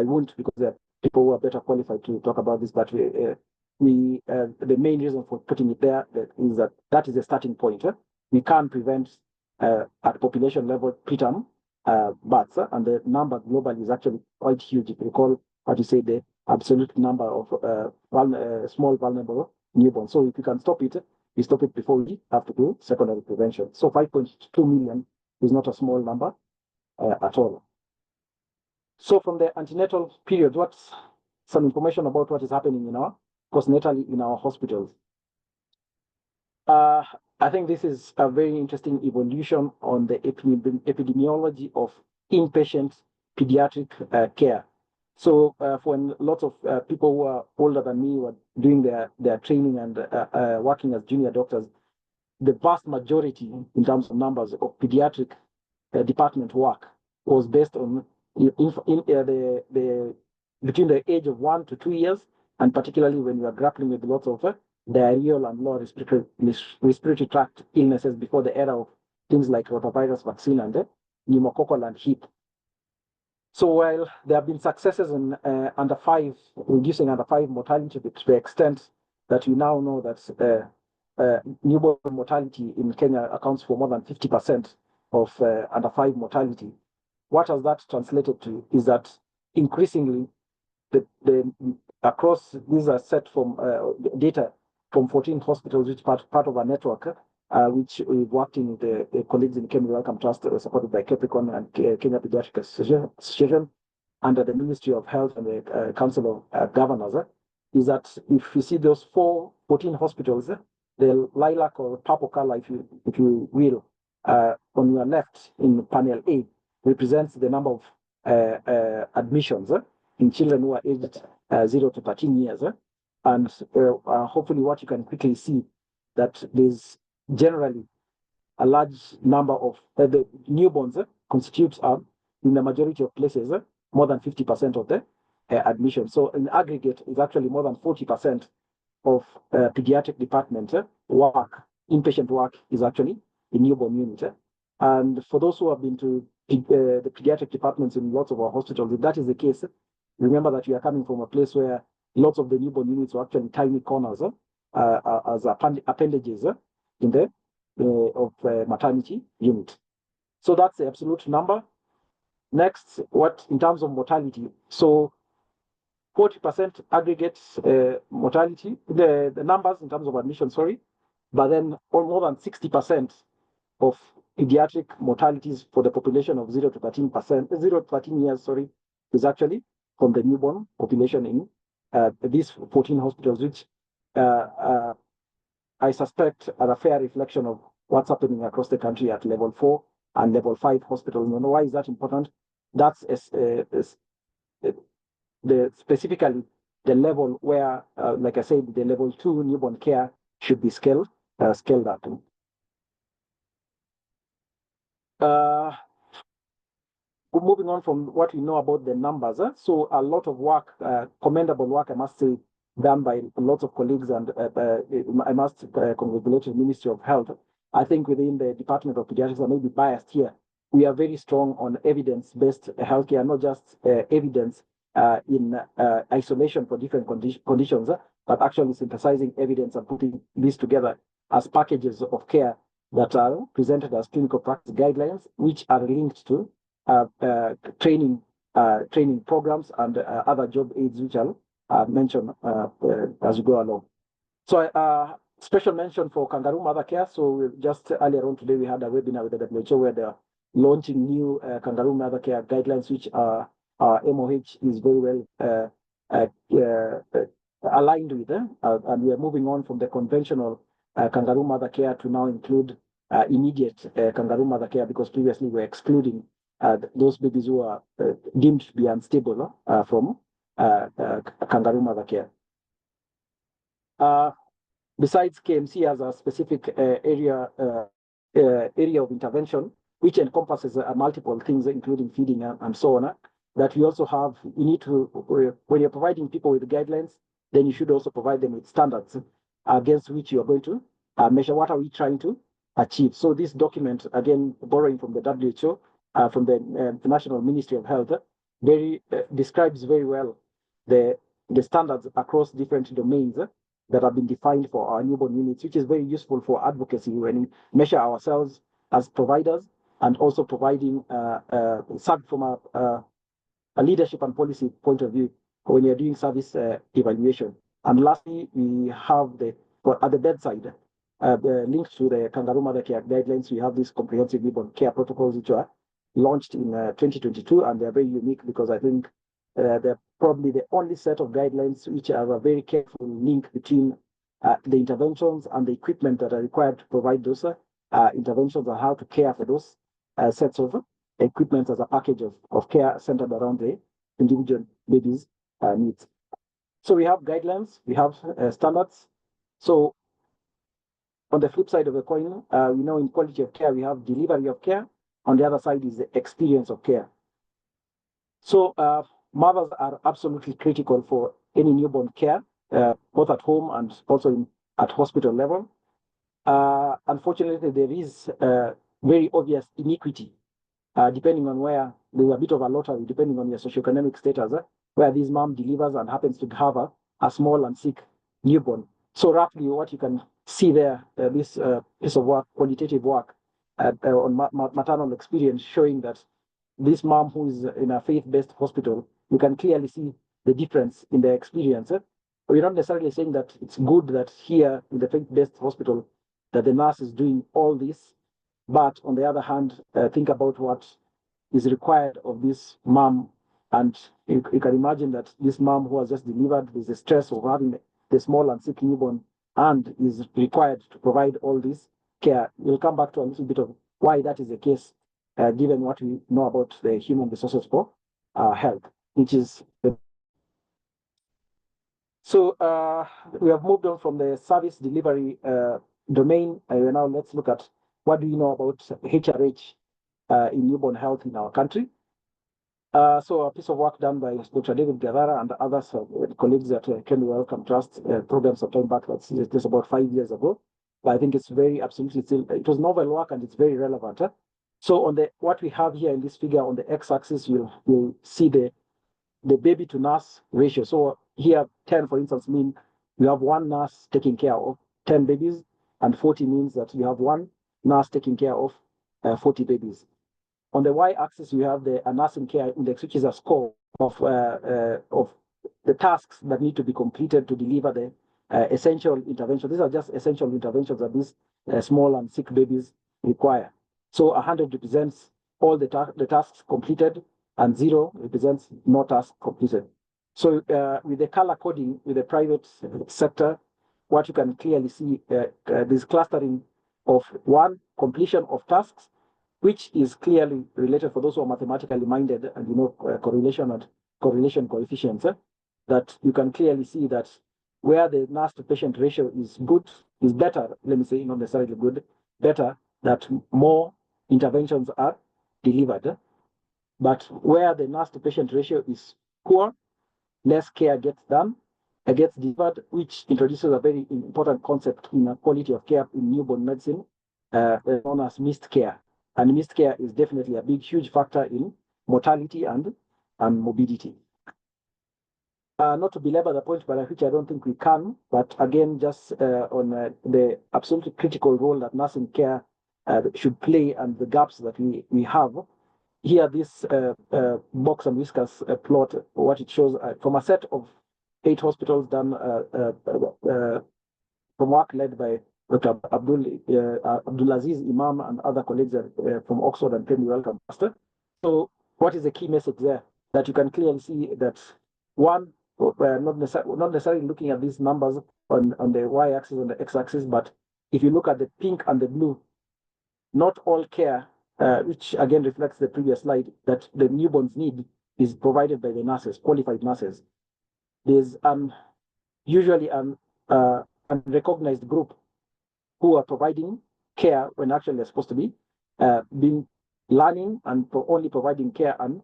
won't, because there are people who are better qualified to talk about this. But the main reason for putting it there is that is the starting point. We can prevent at population level preterm births, and the number globally is actually quite huge. If you recall what you say, the absolute number of small vulnerable newborns. So if you can stop it, we stop it before we have to do secondary prevention. So 5.2 million is not a small number at all. So from the antenatal period, what's some information about what is happening postnatally in our hospitals? I think this is a very interesting evolution on the epidemiology of inpatient pediatric care. So for lots of people who are older than me, who are doing their training and working as junior doctors, the vast majority in terms of numbers of pediatric department work was based on between the age of 1 to 2 years, and particularly when you are grappling with lots of diarrheal and lower respiratory tract illnesses before the era of things like rotavirus vaccine and pneumococcal and hip. So while there have been successes in reducing under 5 mortality to the extent that we now know that newborn mortality in Kenya accounts for more than 50% of under 5 mortality. What has that translated to is that increasingly, across these are set from data from 14 hospitals, which part of a network, which we've worked in with the colleagues in Kenya Wellcome Trust, supported by KEPRECON and Kenya Pediatric Association, under the Ministry of Health and the Council of Governors, is that if you see those 14 hospitals, the lilac or purple color, if you will, on your left in panel A, represents the number of admissions in children who are aged 0 to 13 years. And hopefully what you can quickly see, that there's generally a large number of the newborns constitutes in the majority of places more than 50% of the admission. So in aggregate, is actually more than 40% of pediatric department work, inpatient work, is actually in newborn unit. And for those who have been to the pediatric departments in lots of our hospitals, if that is the case, remember that you are coming from a place where lots of the newborn units were actually tiny corners as appendages in the of maternity unit. So that's the absolute number. Next, what in terms of mortality? So 40% aggregate mortality, the numbers in terms of admission, sorry, but then more than 60% of pediatric mortalities for the population of 0 to 13 years, sorry, is actually from the newborn population in these 14 hospitals, which I suspect are a fair reflection of what's happening across the country at level 4 and level 5 hospitals. And why is that important? That's specifically the level where, like I said, the level 2 newborn care should be scaled up. Moving on from what we know about the numbers, so a lot of work, commendable work, I must say, done by lots of colleagues, and I must congratulate the Ministry of Health. I think within the Department of Pediatrics, I may be biased here, we are very strong on evidence-based healthcare, not just evidence in isolation for different conditions, but actually synthesizing evidence and putting this together as packages of care that are presented as clinical practice guidelines, which are linked to training programs and other job aids, which I'll mention as we go along. So special mention for kangaroo mother care. So just earlier on today, we had a webinar with the WHO where they're launching new kangaroo mother care guidelines, which MOH is very well aligned with, and we are moving on from the conventional kangaroo mother care to now include immediate kangaroo mother care, because previously we were excluding those babies who are deemed to be unstable from kangaroo mother care. Besides, KMC has a specific area of intervention, which encompasses multiple things, including feeding and so on, that we also have. You need to, when you're providing people with guidelines, then you should also provide them with standards against which you are going to measure what are we trying to achieve. So this document, again, borrowing from the WHO, from the National Ministry of Health, describes very well the standards across different domains that have been defined for our newborn units, which is very useful for advocacy when we measure ourselves as providers, and also providing from a leadership and policy point of view when you're doing service evaluation. And lastly, we have at the bedside, the links to the kangaroo mother care guidelines. We have these comprehensive newborn care protocols, which are launched in 2022, and they're very unique because I think they're probably the only set of guidelines which have a very careful link between the interventions and the equipment that are required to provide those interventions, and how to care for those sets of equipment as a package of care centered around the individual baby's needs. So we have guidelines, we have standards. So on the flip side of the coin, we know in quality of care, we have delivery of care. On the other side is the experience of care. So mothers are absolutely critical for any newborn care, both at home and also at hospital level. Unfortunately, there is very obvious inequity, depending on where there's a bit of a lottery, depending on your socioeconomic status, where this mom delivers and happens to have a small and sick newborn. So roughly what you can see there, this piece of work, qualitative work on maternal experience, showing that this mom who is in a faith-based hospital, you can clearly see the difference in the experience. We're not necessarily saying that it's good that here in the faith-based hospital that the nurse is doing all this, but on the other hand, think about what is required of this mom. And you can imagine that this mom who has just delivered, there's the stress of having the small and sick newborn and is required to provide all this care. We'll come back to a little bit of why that is the case, given what we know about the human resources for health, which is so we have moved on from the service delivery domain. Now let's look at what do you know about HRH in newborn health in our country. So a piece of work done by Dr. David Guevara and others, colleagues at Kenya Wellcome Trust program some time back. That's just about 5 years ago. But I think it's very absolutely still, it was novel work and it's very relevant. So on what we have here in this figure on the x-axis, you'll see the baby to nurse ratio. So here 10, for instance, mean you have one nurse taking care of 10 babies, and 40 means that you have one nurse taking care of 40 babies. On the y-axis, we have the nursing care index, which is a score of the tasks that need to be completed to deliver the essential interventions. These are just essential interventions that these small and sick babies require. So 100 represents all the tasks completed, and 0 represents no task completed. So with the color coding with the private sector, what you can clearly see, this clustering of one, completion of tasks, which is clearly related for those who are mathematically minded and correlation and correlation coefficients, that you can clearly see that where the nurse to patient ratio is good, is better, let me say, not necessarily good, better, that more interventions are delivered. But where the nurse to patient ratio is poor, less care gets done, gets delivered, which introduces a very important concept in quality of care in newborn medicine, known as missed care. And missed care is definitely a big, huge factor in mortality and morbidity. Not to belabor the point, but which I don't think we can, but again, just on the absolutely critical role that nursing care should play and the gaps that we have. Here, this box and whiskers plot, what it shows from a set of 8 hospitals done from work led by Dr. Abdulaziz Imam and other colleagues from Oxford and Penny Wellcome. So what is the key message there? That you can clearly see that one, not necessarily looking at these numbers on the y-axis and the x-axis, but if you look at the pink and the blue, not all care, which again reflects the previous slide, that the newborns need is provided by the nurses, qualified nurses. There's usually an unrecognized group who are providing care when actually they're supposed to be being learning and only providing care and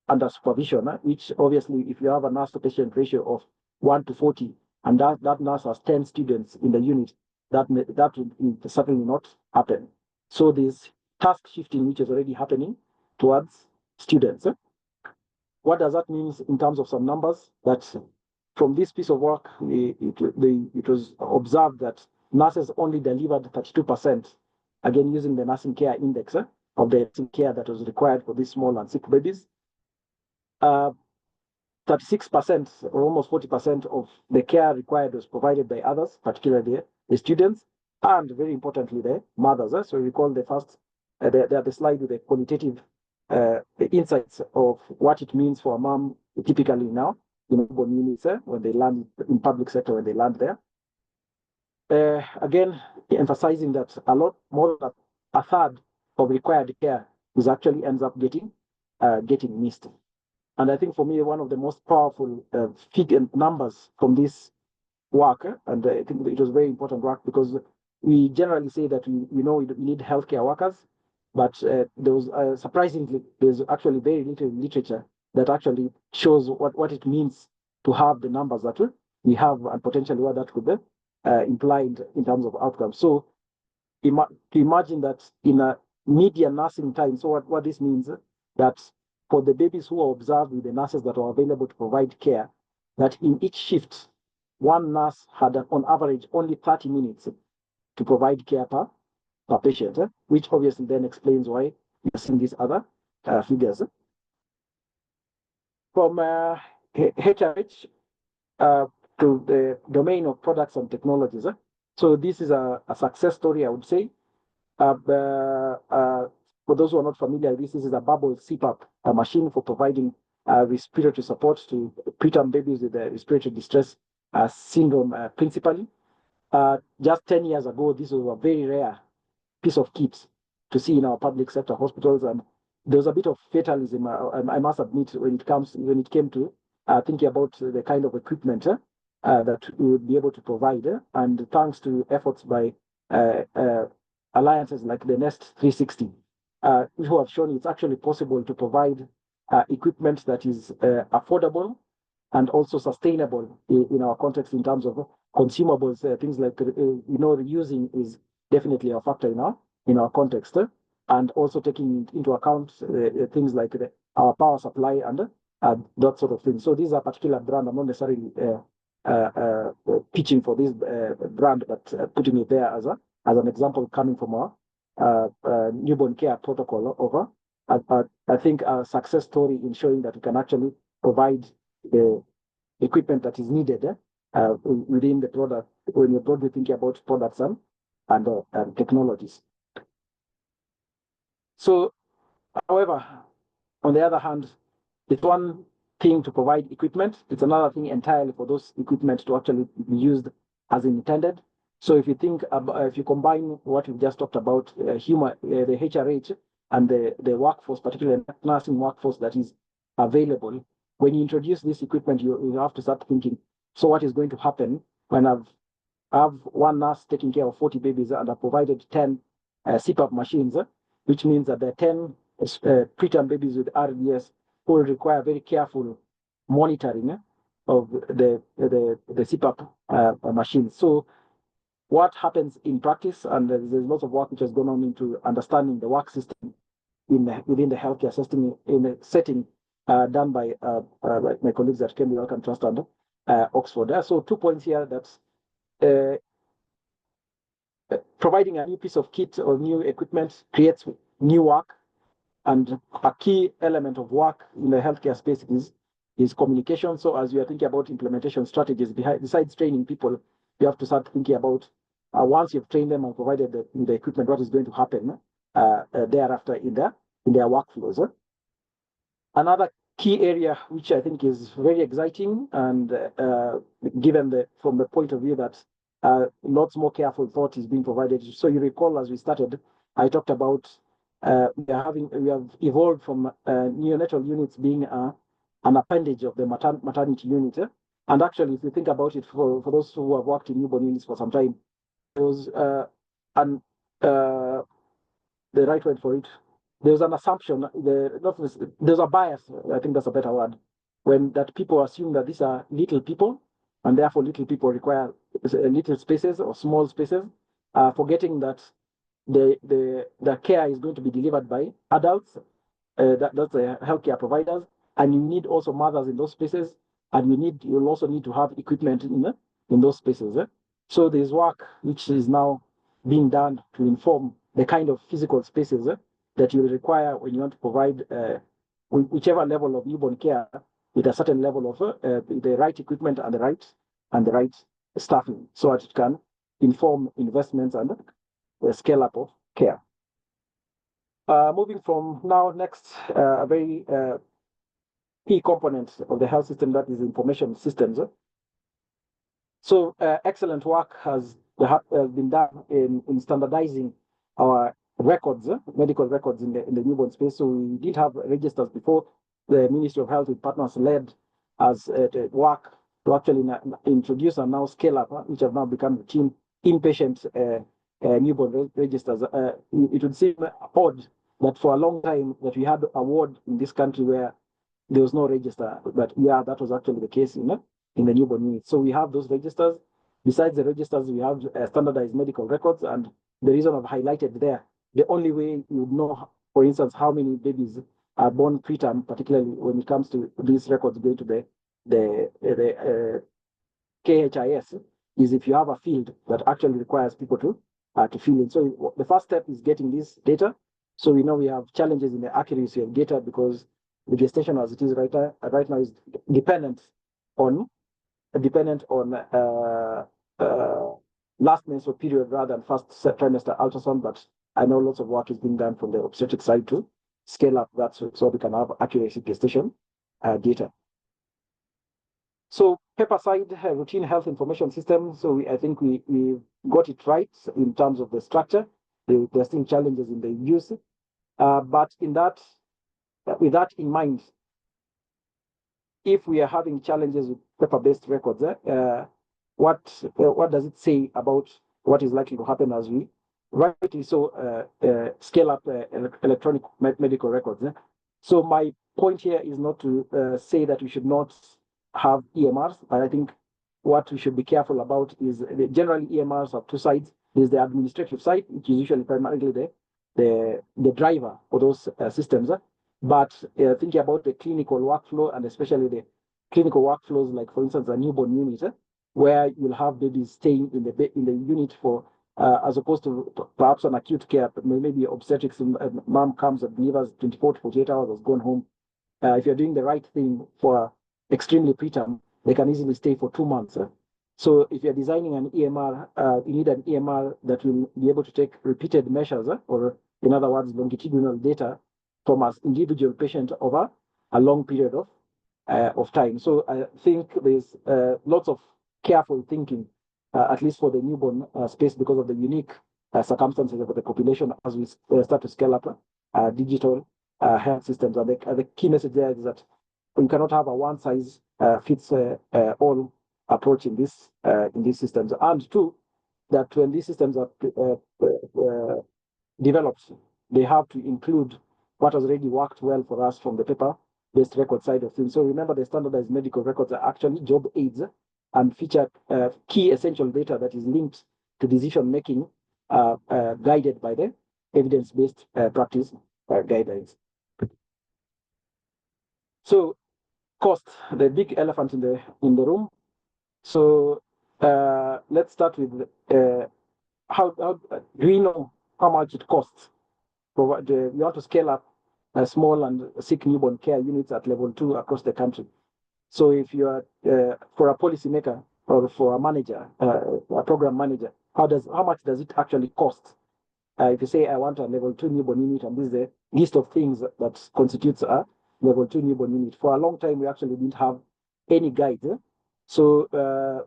under supervision, which obviously, if you have a nurse to patient ratio of 1 to 40, and that nurse has 10 students in the unit, that will certainly not happen. So there's task shifting, which is already happening towards students. What does that mean in terms of some numbers? That from this piece of work, it was observed that nurses only delivered 32%, again using the nursing care index of the nursing care that was required for these small and sick babies. 36% or almost 40% of the care required was provided by others, particularly the students, and very importantly, the mothers. So you recall the first, the slide with the qualitative insights of what it means for a mom, typically now, in urban units, when they land in public sector, when they land there. Again, emphasizing that a lot more than a third of required care is actually ends up getting missed. And I think for me, one of the most powerful numbers from this work, and I think it was very important work, because we generally say that we know we need healthcare workers, but there was surprisingly, there's actually very little literature that actually shows what it means to have the numbers that we have and potentially what that could be implied in terms of outcomes. So to imagine that in a median nursing time, so what this means, that for the babies who are observed with the nurses that are available to provide care, that in each shift, one nurse had on average only 30 minutes to provide care per patient, which obviously then explains why we're seeing these other figures. From HRH to the domain of products and technologies. So this is a success story, I would say. For those who are not familiar, this is a bubble CPAP, a machine for providing respiratory support to preterm babies with respiratory distress syndrome principally. Just 10 years ago, this was a very rare piece of kit to see in our public sector hospitals, and there was a bit of fatalism, I must admit, when it came to thinking about the kind of equipment that we would be able to provide. And thanks to efforts by alliances like the Nest 360, who have shown it's actually possible to provide equipment that is affordable and also sustainable in our context in terms of consumables. Things like reusing is definitely a factor in our context, and also taking into account things like our power supply and that sort of thing. So these are particular brand. I'm not necessarily pitching for this brand, but putting it there as an example coming from our newborn care protocol over. I think a success story in showing that we can actually provide the equipment that is needed within the product when you're broadly thinking about products and technologies. So, however, on the other hand, it's one thing to provide equipment. It's another thing entirely for those equipment to actually be used as intended. So if you think about, if you combine what we've just talked about, the HRH and the workforce, particularly nursing workforce that is available, when you introduce this equipment, you have to start thinking, so what is going to happen when I have one nurse taking care of 40 babies and I've provided 10 CPAP machines, which means that the 10 preterm babies with RDS will require very careful monitoring of the CPAP machines. So what happens in practice, and there's lots of work which has gone on into understanding the work system within the healthcare system in a setting done by my colleagues at Cambridge Health and Trust and Oxford. So 2 points here. That's providing a new piece of kit or new equipment creates new work, and a key element of work in the healthcare space is communication. So as you are thinking about implementation strategies, besides training people, you have to start thinking about once you've trained them and provided the equipment, what is going to happen thereafter in their workflows. Another key area which I think is very exciting, and given from the point of view that lots more careful thought is being provided. So you recall, as we started, I talked about we have evolved from neonatal units being an appendage of the maternity unit. And actually, if you think about it, for those who have worked in newborn units for some time, there was the right word for it. There's an assumption, there's a bias, I think that's a better word, when that people assume that these are little people, and therefore little people require little spaces or small spaces, forgetting that the care is going to be delivered by adults, that's the healthcare providers, and you need also mothers in those spaces, and you'll also need to have equipment in those spaces. So there's work which is now being done to inform the kind of physical spaces that you will require when you want to provide whichever level of newborn care with a certain level of the right equipment and the right staffing, so that it can inform investments and the scale up of care. Moving from now, next, a very key component of the health system, that is information systems. So excellent work has been done in standardizing our records, medical records in the newborn space. So we did have registers before. The Ministry of Health with partners led as work to actually introduce and now scale up, which have now become routine inpatient newborn registers. It would seem odd that for a long time that we had a ward in this country where there was no register, but yeah, that was actually the case in the newborn unit. So we have those registers. Besides the registers, we have standardized medical records, and the reason I've highlighted there, the only way you would know, for instance, how many babies are born preterm, particularly when it comes to these records going to the KHIS, is if you have a field that actually requires people to fill in. So the first step is getting this data. So we know we have challenges in the accuracy of data because the gestation as it is right now is dependent on last menstrual period rather than first trimester ultrasound. But I know lots of work is being done from the obstetric side to scale up that so we can have accuracy gestation data. So paper side, routine health information system. So I think we got it right in terms of the structure. There are still challenges in the use, but with that in mind, if we are having challenges with paper-based records, what does it say about what is likely to happen as we rightly so scale up electronic medical records? So my point here is not to say that we should not have EMRs, but I think what we should be careful about is generally EMRs have two sides. There's the administrative side, which is usually primarily the driver for those systems. But thinking about the clinical workflow, and especially the clinical workflows, like for instance, a newborn unit, where you'll have babies staying in the unit for, as opposed to perhaps an acute care, but maybe obstetrics, mom comes and delivers 24 to 48 hours, has gone home. If you're doing the right thing for extremely preterm, they can easily stay for 2 months. So if you're designing an EMR, you need an EMR that will be able to take repeated measures, or in other words, longitudinal data from an individual patient over a long period of time. So I think there's lots of careful thinking, at least for the newborn space, because of the unique circumstances of the population as we start to scale up digital health systems. And the key message there is that you cannot have a one size fits all approach in these systems. And two, that when these systems are developed, they have to include what has already worked well for us from the paper-based record side of things. So remember, the standardized medical records are actually job aids and feature key essential data that is linked to decision making, guided by the evidence-based practice guidelines. So, cost, the big elephant in the room. So let's start with how do we know how much it costs? We want to scale up small and sick newborn care units at level 2 across the country. So if you are for a policymaker or for a manager, a program manager, how much does it actually cost? If you say I want a level 2 newborn unit, and this is the list of things that constitutes a level 2 newborn unit. For a long time, we actually didn't have any guide. So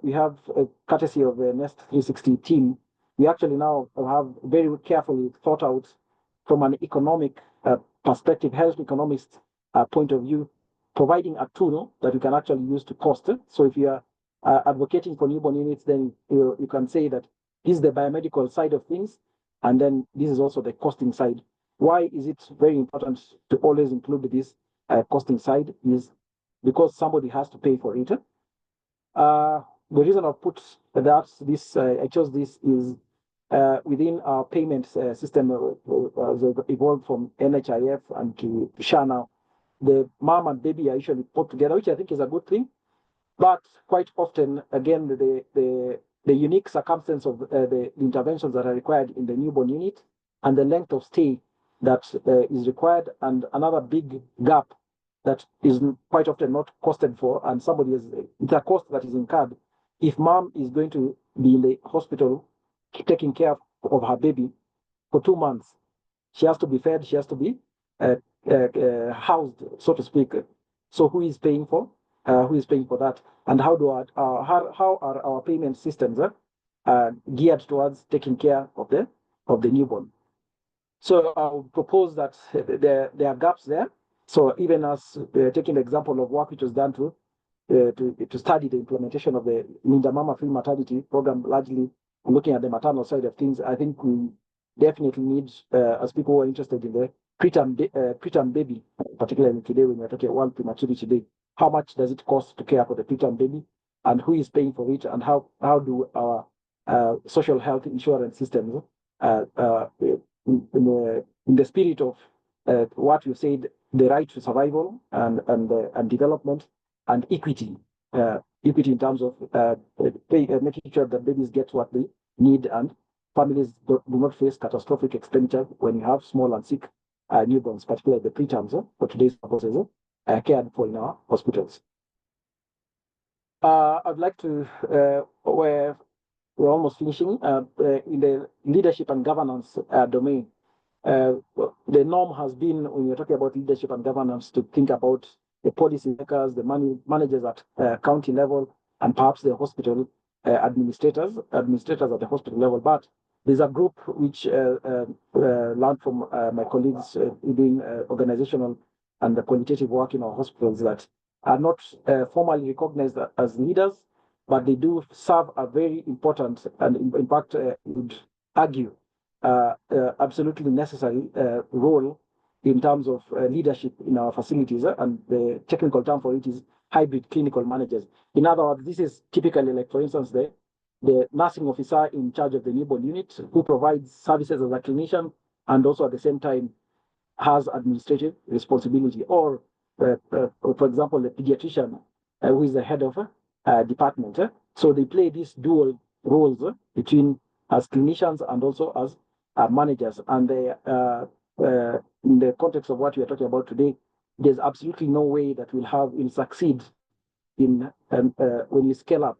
we have a courtesy of the Nest 360 team. We actually now have very carefully thought out from an economic perspective, health economist point of view, providing a tool that you can actually use to cost. So if you are advocating for newborn units, then you can say that this is the biomedical side of things, and then this is also the costing side. Why is it very important to always include this costing side? Is because somebody has to pay for it. The reason I've put I chose this is within our payment system evolved from NHIF and to SHA now. The mom and baby are usually put together, which I think is a good thing. But quite often, again, the unique circumstance of the interventions that are required in the newborn unit and the length of stay that is required, and another big gap that is quite often not costed for, and it's a cost that is incurred. If mom is going to be in the hospital taking care of her baby for 2 months, she has to be fed, she has to be housed, so to speak. So who is paying for that? And how are our payment systems geared towards taking care of the newborn? So I'll propose that there are gaps there. So even as taking the example of work which was done to study the implementation of the Linda Mama Free Maternity program, largely looking at the maternal side of things, I think we definitely need, as people who are interested in the preterm baby, particularly today when we're talking about Prematurity Day, how much does it cost to care for the preterm baby, and who is paying for it, and how do our social health insurance systems, in the spirit of what you said, the right to survival and development and equity in terms of making sure that babies get what they need and families do not face catastrophic expenditure when you have small and sick newborns, particularly the preterms, for today's purposes, cared for in our hospitals. I'd like to, we're almost finishing, in the leadership and governance domain. The norm has been, when you're talking about leadership and governance, to think about the policy makers, the managers at county level, and perhaps the hospital administrators at the hospital level. But there's a group which learned from my colleagues doing organizational and the qualitative work in our hospitals that are not formally recognized as leaders, but they do serve a very important and, in fact, would argue absolutely necessary role in terms of leadership in our facilities, and the technical term for it is hybrid clinical managers. In other words, this is typically, like, for instance, the nursing officer in charge of the newborn unit who provides services as a clinician and also at the same time has administrative responsibility, or for example, the pediatrician who is the head of a department. So they play these dual roles between as clinicians and also as managers. And they, in the context of what we are talking about today, there's absolutely no way that we'll succeed in when we scale up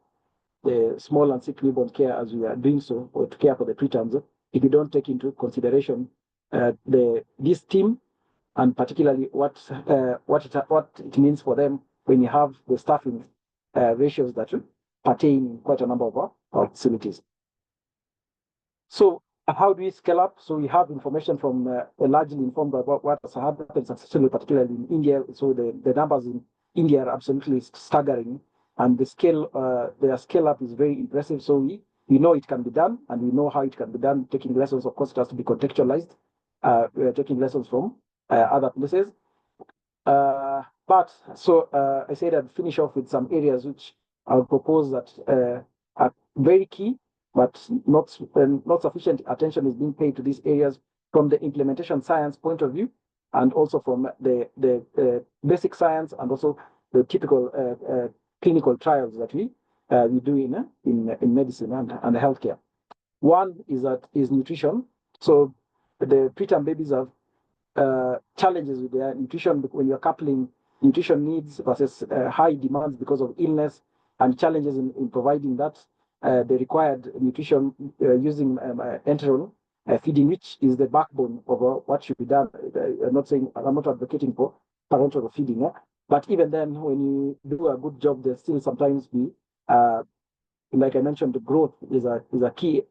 the small and sick newborn care as we are doing so, or to care for the preterms, if you don't take into consideration this team, and particularly what it means for them when you have the staffing ratios that pertain in quite a number of our facilities. So how do we scale up? So we have information from largely informed about what has happened successfully, particularly in India. So the numbers in India are absolutely staggering, and the scale, their scale up is very impressive. So we know it can be done, and we know how it can be done. Taking lessons, of course, it has to be contextualized. We are taking lessons from other places. But I said I'd finish off with some areas which I would propose that are very key, but not sufficient attention is being paid to these areas from the implementation science point of view, and also from the basic science, and also the typical clinical trials that we do in medicine and healthcare. One is nutrition. So the preterm babies have challenges with their nutrition when you're coupling nutrition needs versus high demands because of illness and challenges in providing that the required nutrition using enteral feeding, which is the backbone of what should be done. I'm not advocating for parenteral feeding, but even then, when you do a good job, there still sometimes be, like I mentioned, the growth is a key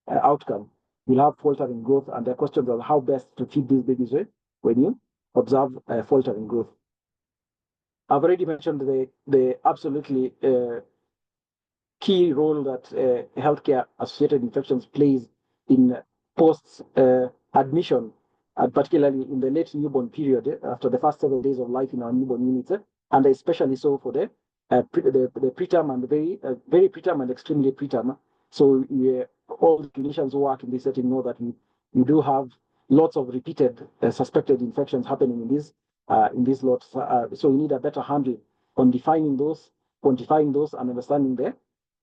outcome. You'll have faltering growth, and the questions on how best to feed these babies when you observe faltering growth. I've already mentioned the absolutely key role that healthcare associated infections plays in post admission, and particularly in the late newborn period, after the first 7 days of life in our newborn units, and especially so for the preterm and very preterm and extremely preterm. So all the clinicians who work in this setting know that we do have lots of repeated suspected infections happening in these lots. So we need a better handle on defining those, quantifying those, and understanding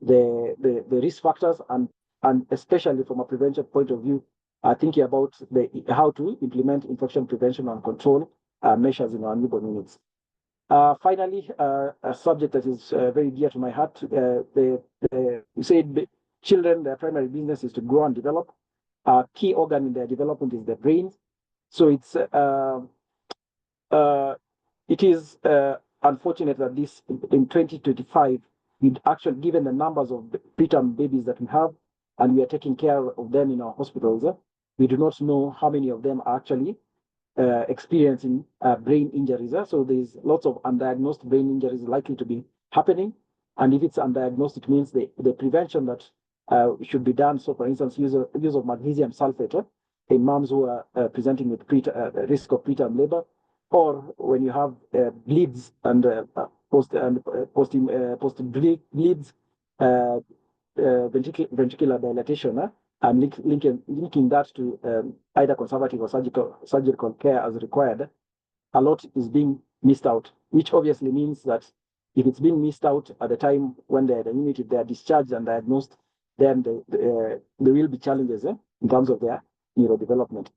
the risk factors, and especially from a prevention point of view, thinking about how to implement infection prevention and control measures in our newborn units. Finally, a subject that is very dear to my heart. We said children, their primary business is to grow and develop. A key organ in their development is the brain. So it is unfortunate that this in 2025, we'd actually, given the numbers of preterm babies that we have, and we are taking care of them in our hospitals, we do not know how many of them are actually experiencing brain injuries. So there's lots of undiagnosed brain injuries likely to be happening. And if it's undiagnosed, it means the prevention that should be done. So for instance, use of magnesium sulfate in moms who are presenting with risk of preterm labor, or when you have bleeds and post bleeds, ventricular dilatation, and linking that to either conservative or surgical care as required, a lot is being missed out, which obviously means that if it's being missed out at the time when they're unit, if they are discharged and diagnosed, then there will be challenges in terms of their neurodevelopment.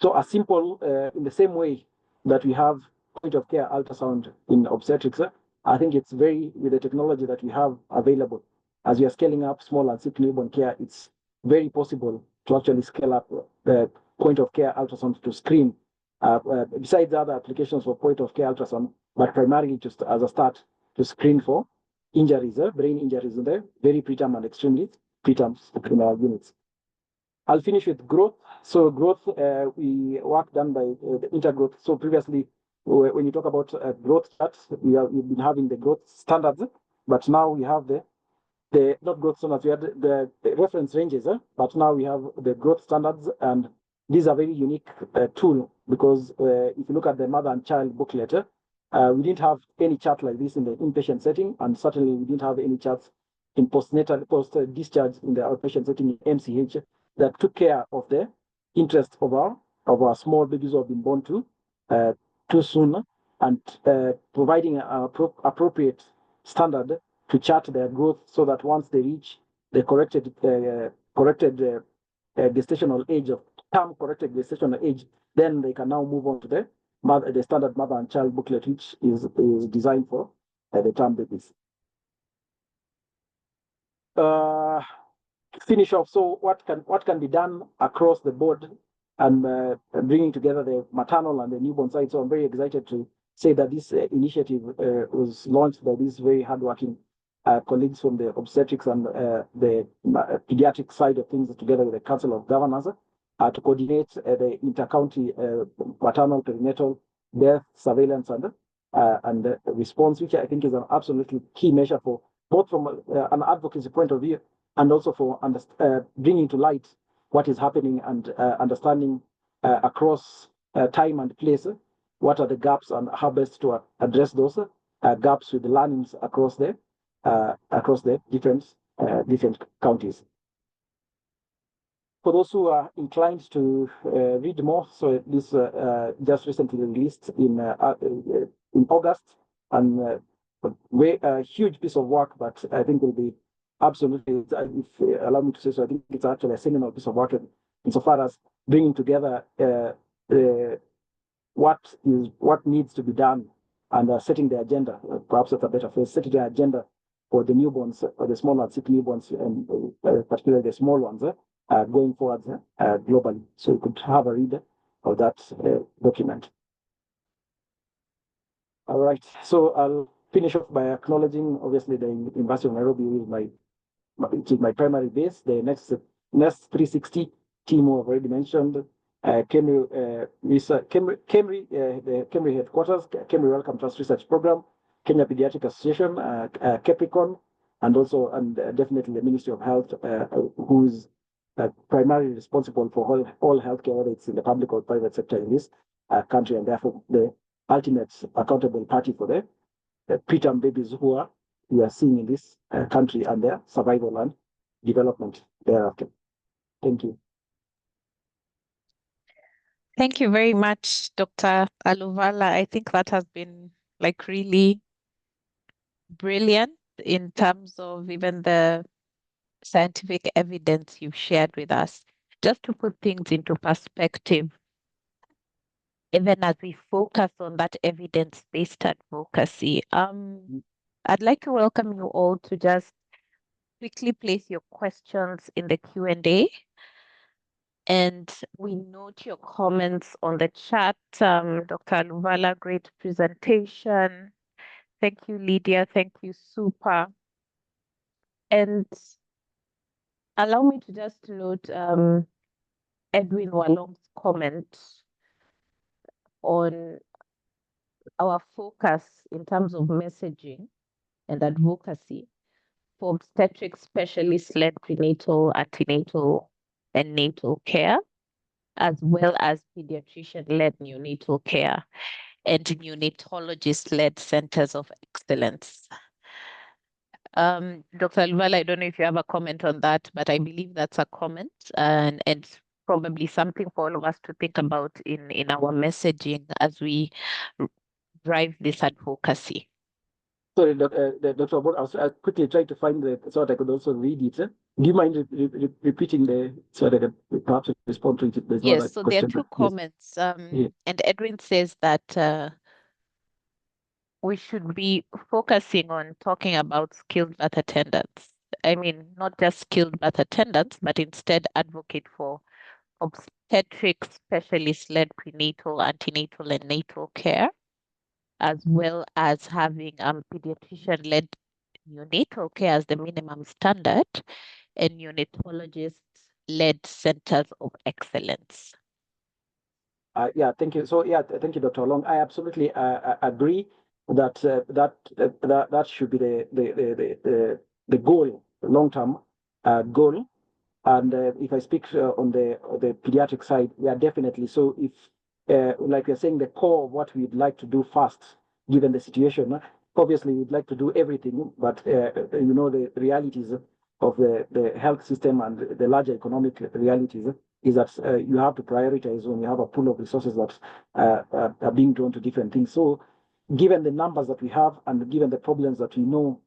So a simple, in the same way that we have point of care ultrasound in obstetrics, I think it's with the technology that we have available, as we are scaling up small and sick newborn care, it's very possible to actually scale up the point of care ultrasound to screen, besides other applications for point of care ultrasound, but primarily just as a start to screen for injuries, brain injuries in the very preterm and extremely preterm units. I'll finish with growth. So growth, we work done by the intergrowth. So previously, when you talk about growth charts, we've been having the growth standards, but now we have the not growth standards, we had the reference ranges, but now we have the growth standards, and these are very unique tool, because if you look at the mother and child booklet, we didn't have any chart like this in the inpatient setting, and certainly we didn't have any charts in post-discharge in the outpatient setting in MCH that took care of the interest of our small babies who have been born too soon, and providing an appropriate standard to chart their growth, so that once they reach the corrected gestational age, of term corrected gestational age, then they can now move on to the standard mother and child booklet, which is designed for the term babies. Finish off. So what can be done across the board, and bringing together the maternal and the newborn side. So I'm very excited to say that this initiative was launched by these very hardworking colleagues from the obstetrics and the pediatric side of things, together with the Council of Governors, to coordinate the inter-county maternal perinatal death surveillance and and the response, which I think is an absolutely key measure for both from an advocacy point of view and also for bringing to light what is happening and understanding across time and place what are the gaps and how best to address those gaps with the learnings across the different counties. For those who are inclined to read more, so this just recently released in August, and a huge piece of work, but I think will be absolutely, if allow me to say so, I think it's actually a seminal piece of work insofar as bringing together what needs to be done and setting the agenda, perhaps that's a better phrase, setting the agenda for the newborns, or the small and sick newborns, and particularly the small ones, going forward globally. So you could have a read of that document. All right, so I'll finish off by acknowledging, obviously, the University of Nairobi is my primary base. The next 360 team who I've already mentioned, KEMRI, the KEMRI headquarters, KEMRI Wellcome Trust Research Program, Kenya Pediatric Association, KEPRECON, and also definitely the Ministry of Health, who's primarily responsible for all healthcare, whether it's in the public or private sector in this country, and therefore the ultimate accountable party for the preterm babies who we are seeing in this country and their survival and development thereafter. Thank you. Thank you very much, Dr. Aluvala. I think that has been like really brilliant in terms of even the scientific evidence you've shared with us. Just to put things into perspective, even as we focus on that evidence-based advocacy, I'd like to welcome you all to just quickly place your questions in the Q&A. And we note your comments on the chat. Dr. Aluvala, great presentation. Thank you, Lydia. Thank you, Super. And allow me to just note Edwin Walong's comment on our focus in terms of messaging and advocacy for obstetric specialist-led prenatal, antenatal, and natal care, as well as pediatrician-led neonatal care and neonatologist-led centers of excellence. Dr. Aluvala, I don't know if you have a comment on that, but I believe that's a comment and probably something for all of us to think about in our messaging as we drive this advocacy. Sorry, Dr. Abot, I'll quickly try to find so that I could also read it. Do you mind repeating so that I can perhaps respond to it? Yes, so there are two comments. Yeah. And Edwin says that we should be focusing on talking about skilled birth attendants. I mean, not just skilled birth attendants, but instead advocate for obstetric specialist-led prenatal, antenatal, and natal care, as well as having pediatrician-led neonatal care as the minimum standard and neonatologist-led centers of excellence. Yeah, thank you. So yeah, thank you, Dr. Long. I absolutely agree that that should be the goal, long-term goal. And if I speak on the pediatric side, yeah, definitely. So if, like you're saying, the core of what we'd like to do first, given the situation, obviously we'd like to do everything, but you know, the realities of the health system and the larger economic realities is that you have to prioritize when you have a pool of resources that are being drawn to different things. So given the numbers that we have and given the problems that we know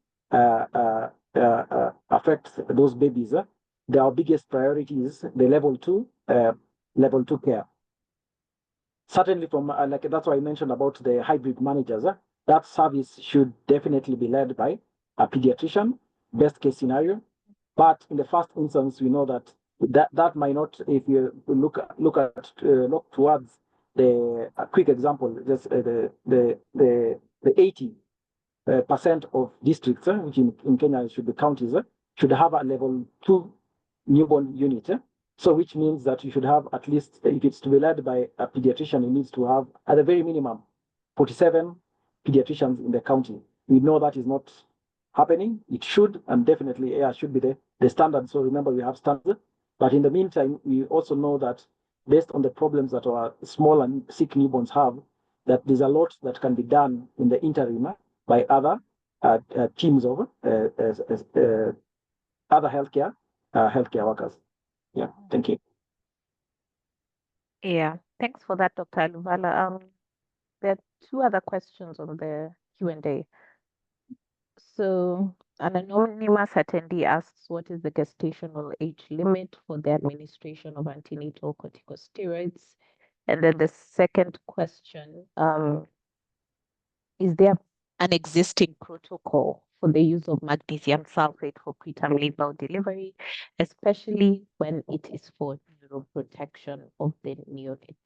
affect those babies, our biggest priority is the level 2 care. Certainly from like that's why I mentioned about the hybrid managers. That service should definitely be led by a pediatrician, best case scenario. But in the first instance, we know that might not. If you look towards a quick example, just the 80% of districts, which in Kenya should be counties, should have a level 2 newborn unit. So which means that you should have at least, if it's to be led by a pediatrician, it needs to have at the very minimum 47 pediatricians in the county. We know that is not happening. It should, and definitely should be the standard. So remember, we have standards. But in the meantime, we also know that based on the problems that our small and sick newborns have, that there's a lot that can be done in the interim by other teams of other healthcare workers. Yeah, thank you. Yeah, thanks for that, Dr. Aluvala. There are two other questions on the Q&A. So an anonymous attendee asks, what is the gestational age limit for the administration of antenatal corticosteroids? And then the second question, is there an existing protocol for the use of magnesium sulfate for preterm labor delivery, especially when it is for neuroprotection of the neonate?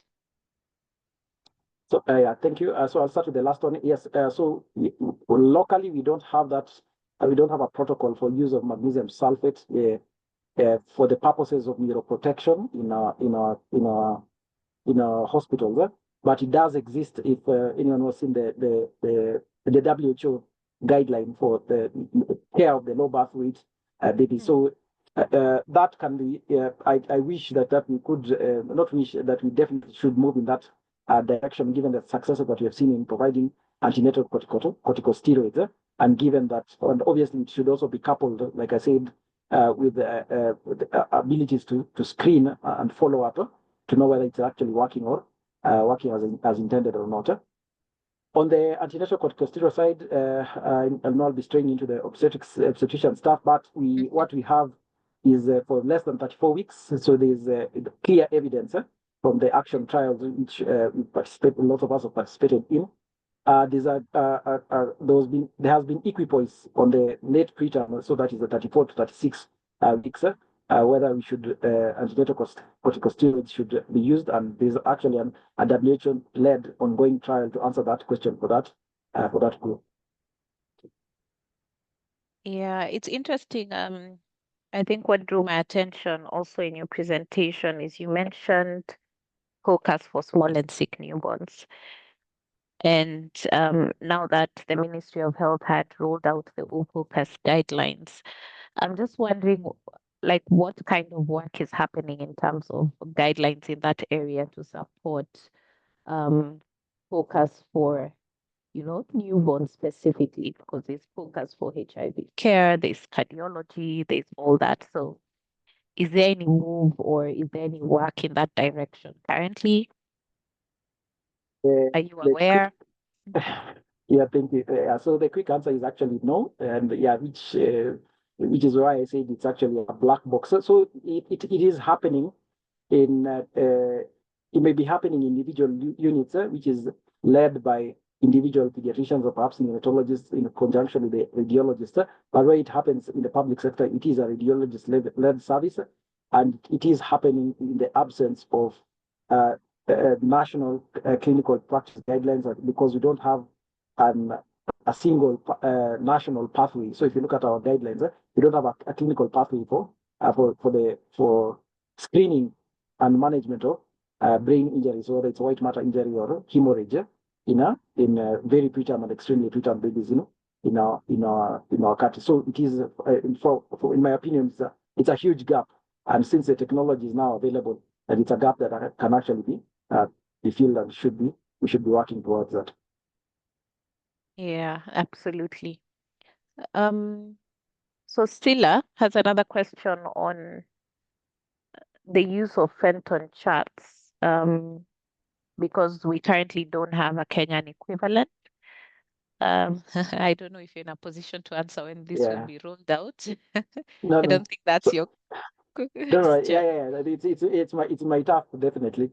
So thank you. So I'll start with the last one. Yes. So locally we don't have that. We don't have a protocol for use of magnesium sulfate for the purposes of neuroprotection in our hospitals. But it does exist. If anyone was in the WHO guideline for the care of the low birth weight baby. So that can be. I wish that we could not wish that we definitely should move in that direction, given the successes that we have seen in providing antenatal corticosteroids, and given that, and obviously it should also be coupled, like I said, with the abilities to screen and follow up to know whether it's actually working or working as intended or not. On the antenatal corticosteroid side, I'll not be straying into the obstetrician stuff, but what we have is for less than 34 weeks. So there's clear evidence from the action trials, which we participate, a lot of us have participated in. There has been equipoise on the late preterm, so that is the 34 to 36 weeks, whether we should antenatal corticosteroids should be used, and there's actually a WHO-led ongoing trial to answer that question for that group. Yeah, it's interesting. I think what drew my attention also in your presentation is you mentioned focus for small and sick newborns. And now that the Ministry of Health had rolled out the OPOCAS guidelines, I'm just wondering, like, what kind of work is happening in terms of guidelines in that area to support focus for, newborns specifically, because there's focus for HIV care, there's cardiology, there's all that. So is there any move or is there any work in that direction currently? Are you aware? Yeah, thank you. So the quick answer is actually no, and which is why I said it's actually a black box. So it is happening it may be happening in individual units, which is led by individual pediatricians or perhaps neonatologists in conjunction with the radiologist. But where it happens in the public sector, it is a radiologist-led service, and it is happening in the absence of national clinical practice guidelines, because we don't have a single national pathway. So if you look at our guidelines, we don't have a clinical pathway for screening and management of brain injuries, whether it's white matter injury or hemorrhage in very preterm and extremely preterm babies, in our country. So it is, in my opinion, it's a huge gap. And since the technology is now available, and it's a gap that can actually be filled, and we should be working towards that. Yeah, absolutely. So Stella has another question on the use of Fenton charts, because we currently don't have a Kenyan equivalent. I don't know if you're in a position to answer when this will be rolled out. No, I don't think that's your no, it's my task, definitely.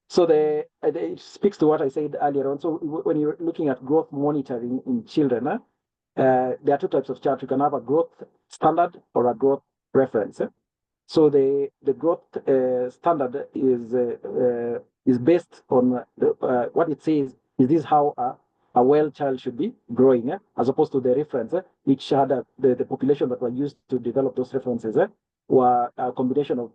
So it speaks to what I said earlier on. So when you're looking at growth monitoring in children, there are two types of charts. You can have a growth standard or a growth reference. So the growth standard is based on what it says. Is this how a well child should be growing, as opposed to the reference, which had the population that were used to develop those references were a combination of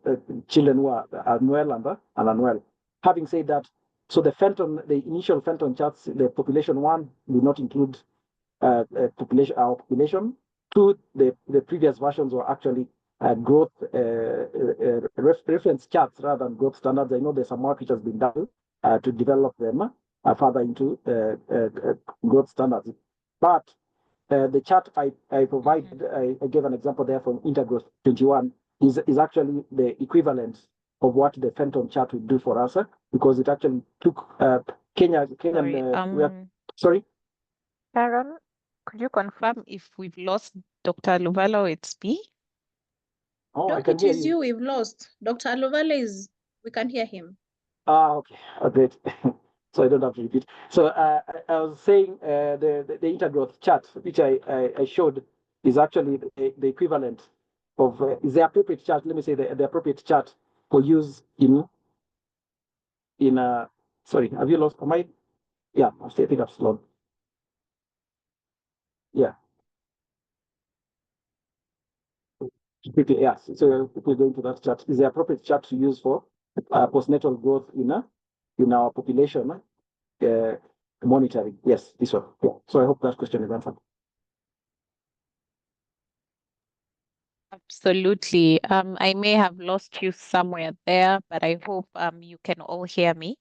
children who are unwell and unwell. Having said that, So the initial Fenton charts, the population 1 will not include our population. 2, the previous versions were actually growth reference charts rather than growth standards. I know there's some work which has been done to develop them further into growth standards. But the chart I provided, I gave an example there from Intergrowth 21, is actually the equivalent of what the Fenton chart would do for us, because it actually took Kenyan. Sorry? Sharon, could you confirm if we've lost Dr. Luvala or it's me? Oh, No, I can it hear is you we've lost. Dr. Lovale we can hear him. Okay, great. So I don't have to repeat. So I was saying the intergrowth chart, which I showed, is actually the equivalent of, is the appropriate chart, let me say the appropriate chart for use in sorry, have you lost, yeah, I'm stepping up slow. Yeah. Yes, so if we go into that chart, is the appropriate chart to use for postnatal growth in our population monitoring. Yes, this one. Yeah. So I hope that question is answered. Absolutely. I may have lost you somewhere there, but I hope you can all hear me.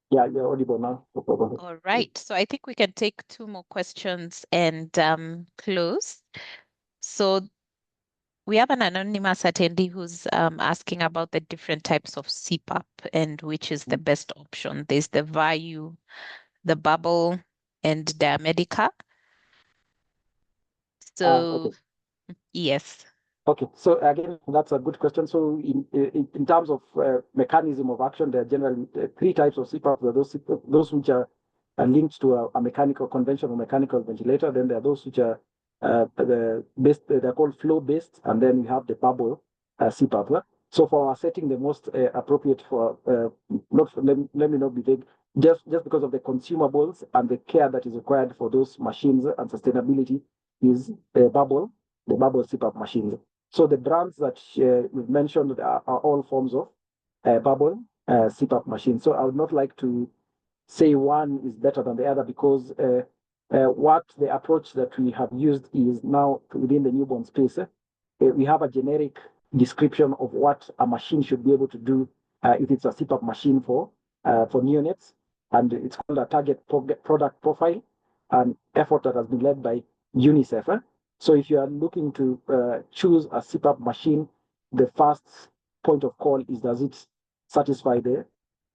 Yeah, you're audible now. No problem. All right. So I think we can take 2 more questions and close. So we have an anonymous attendee who's asking about the different types of CPAP and which is the best option. There's the Vayu, the Bubble, and Diamedica. So, Okay. yes. Okay, so again, that's a good question. So in terms of mechanism of action, there are generally 3 types of CPAP. There are those which are linked to a mechanical, conventional mechanical ventilator. Then there are those which are they're called flow-based, and then we have the bubble CPAP. So for our setting, the most appropriate for, let me not be vague, just because of the consumables and the care that is required for those machines and sustainability, is the bubble CPAP machines. So the brands that we've mentioned are all forms of bubble CPAP machines. So I would not like to say one is better than the other, because what the approach that we have used is now within the newborn space. We have a generic description of what a machine should be able to do if it's a CPAP machine for neonates, and it's called a target product profile, an effort that has been led by UNICEF. So if you are looking to choose a CPAP machine, the first point of call is, does it satisfy the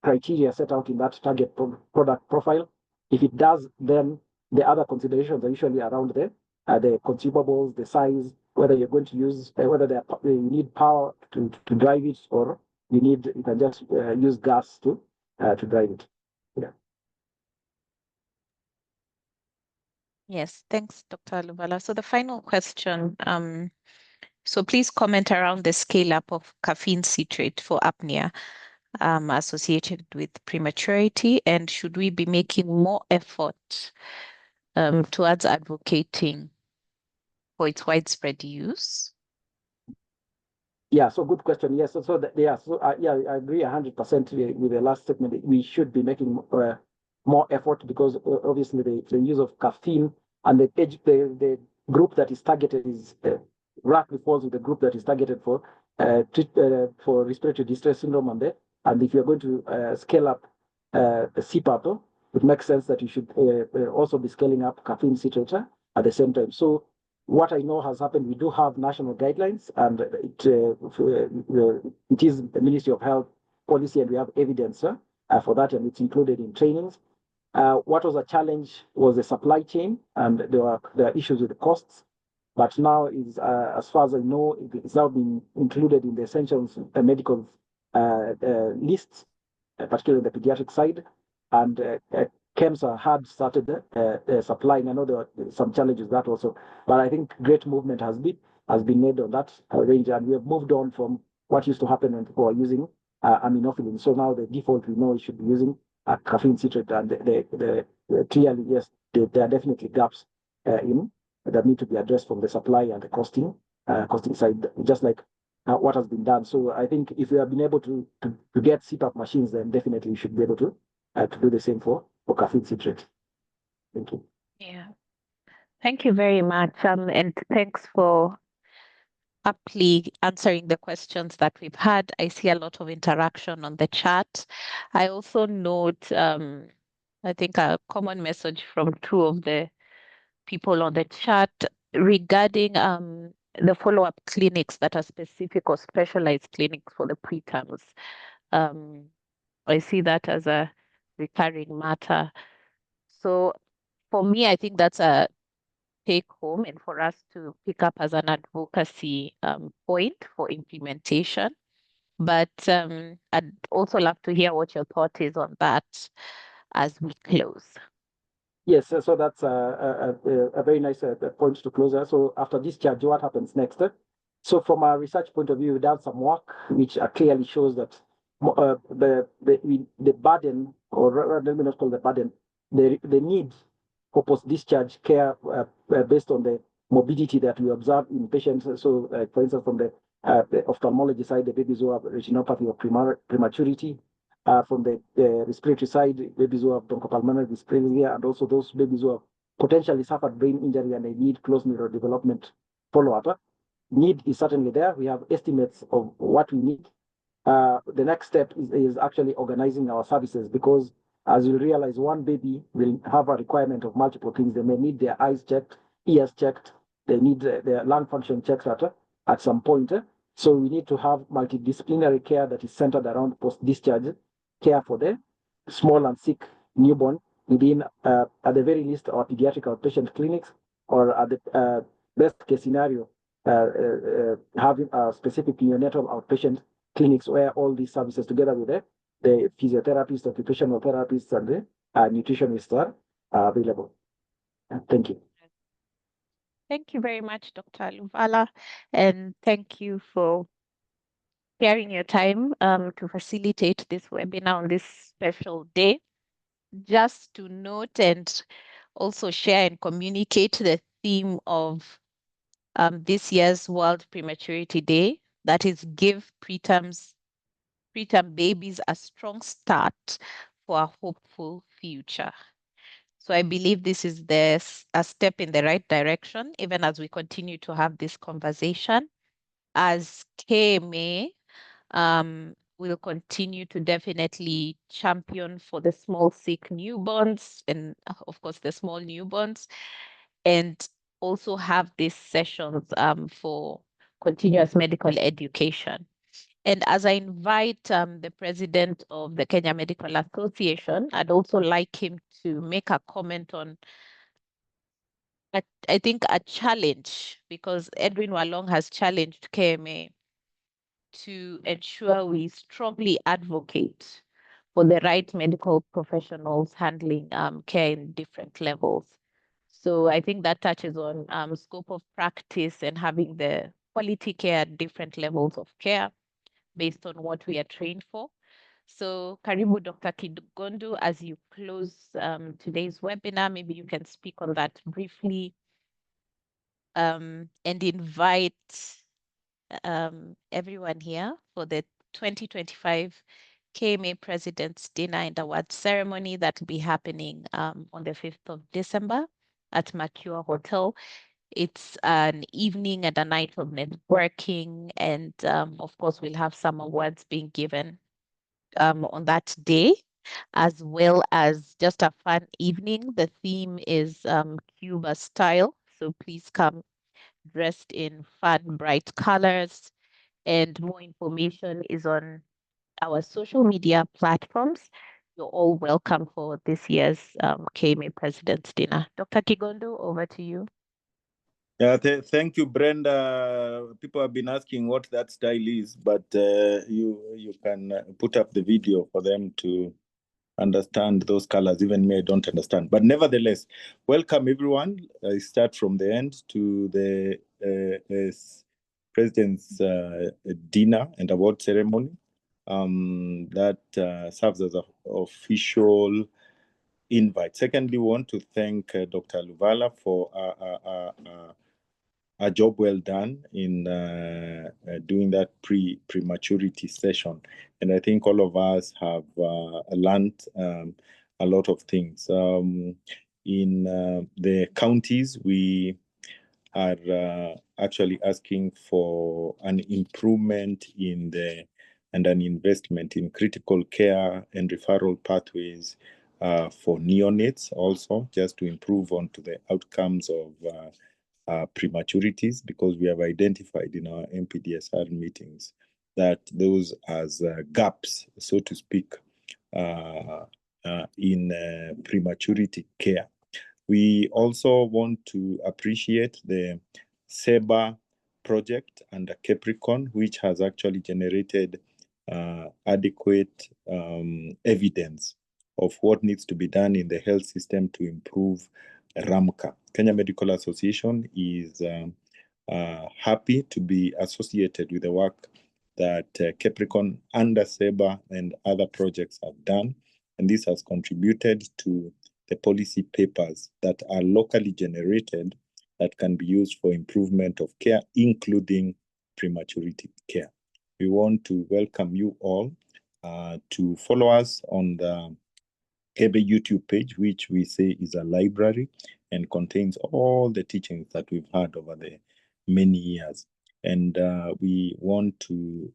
criteria set out in that target product profile? If it does, then the other considerations are usually around the consumables, the size, whether you're going to use, whether you need power to drive it, or you can just use gas to drive it. Yeah. Yes, thanks, Dr. Luvala. So the final question, so please comment around the scale up of caffeine citrate for apnea associated with prematurity, and should we be making more effort towards advocating for its widespread use? Yeah, so good question. Yes, yeah, I agree 100% with the last statement. We should be making more effort, because obviously the use of caffeine and the group that is targeted is roughly falls with the group that is targeted for respiratory distress syndrome, and if you're going to scale up CPAP, it makes sense that you should also be scaling up caffeine citrate at the same time. So what I know has happened, we do have national guidelines, and it is the Ministry of Health policy, and we have evidence for that, and it's included in trainings. What was a challenge was the supply chain, and there are issues with the costs. But now, as far as I know, it's now been included in the essentials medical lists, particularly the pediatric side, and KEMSA had started supplying. I know there were some challenges with that also, but I think great movement has been made on that range, and we have moved on from what used to happen when people were using aminophylline. So now the default, we know, you should be using caffeine citrate, and clearly, yes, there are definitely gaps that need to be addressed from the supply and the costing side, just like what has been done. So I think if we have been able to get CPAP machines, then definitely we should be able to do the same for caffeine citrate. Thank you. Yeah. Thank you very much. And thanks for aptly answering the questions that we've had. I see a lot of interaction on the chat. I also note, I think a common message from two of the people on the chat regarding the follow-up clinics that are specific or specialized clinics for the preterms. I see that as a recurring matter. So for me, I think that's a take home and for us to pick up as an advocacy point for implementation. But I'd also love to hear what your thought is on that as we close. Yes, so that's a very nice point to close. So after discharge, what happens next? So from a research point of view, we've done some work which clearly shows that the burden, or let me not call the burden, the need for post-discharge care based on the morbidity that we observe in patients. So for instance, from the ophthalmology side, the babies who have retinopathy or prematurity, from the respiratory side, babies who have bronchopulmonary dysplasia, and also those babies who have potentially suffered brain injury and they need close neurodevelopment follow-up. Need is certainly there. We have estimates of what we need. The next step is actually organizing our services, because as you realize, one baby will have a requirement of multiple things. They may need their eyes checked, ears checked, they need their lung function checked at some point. So we need to have multidisciplinary care that is centered around post-discharge care for the small and sick newborn within, at the very least, our pediatric outpatient clinics, or at the best case scenario, having a specific neonatal outpatient clinics where all these services together with the physiotherapists, occupational therapists, and the nutritionists are available. Thank you. Thank you very much, Dr. Luvala, and thank you for sharing your time to facilitate this webinar on this special day. Just to note and also share and communicate the theme of this year's World Prematurity Day, that is give preterm babies a strong start for a hopeful future. So I believe this is a step in the right direction, even as we continue to have this conversation. As KMA, we'll continue to definitely champion for the small sick newborns and of course the small newborns, and also have these sessions for continuous medical education. And as I invite the president of the Kenya Medical Association, I'd also like him to make a comment on, I think, a challenge, because Edwin Walong has challenged KMA to ensure we strongly advocate for the right medical professionals handling care in different levels. So I think that touches on scope of practice and having the quality care at different levels of care based on what we are trained for. So Karibu, Dr. Kigondu, as you close today's webinar, maybe you can speak on that briefly and invite everyone here for the 2025 KMA President's Dinner and Awards Ceremony that will be happening on the 5th of December at Mercure Hotel. It's an evening and a night of networking, and of course, we'll have some awards being given on that day, as well as just a fun evening. The theme is Cuba style, so please come dressed in fun, bright colors, and more information is on our social media platforms. You're all welcome for this year's KMA President's Dinner. Dr. Kigondu, over to you. Yeah, thank you, Brenda. People have been asking what that style is, but you can put up the video for them to understand those colors. Even me, I don't understand. But nevertheless, welcome everyone. I start from the end to the President's Dinner and Award Ceremony that serves as an official invite. Secondly, we want to thank Dr. Luvala for a job well done in doing that prematurity session. And I think all of us have learned a lot of things. In the counties, we are actually asking for an improvement in and an investment in critical care and referral pathways for neonates also, just to improve onto the outcomes of prematurities, because we have identified in our MPDSR meetings that those as gaps, so to speak, in prematurity care. We also want to appreciate the SEBA project under KEPRECON, which has actually generated adequate evidence of what needs to be done in the health system to improve RAMCA. Kenya Medical Association is happy to be associated with the work that KEPRECON under SEBA and other projects have done. And this has contributed to the policy papers that are locally generated that can be used for improvement of care, including prematurity care. We want to welcome you all to follow us on the KEBE YouTube page, which we say is a library and contains all the teachings that we've had over the many years. And we want to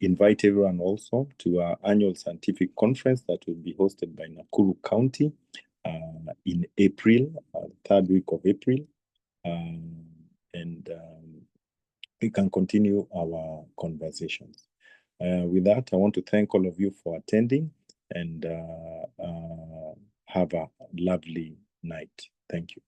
invite everyone also to our annual scientific conference that will be hosted by Nakuru County in April, third week of April. We can continue our conversations. With that, I want to thank all of you for attending and have a lovely night. Thank you.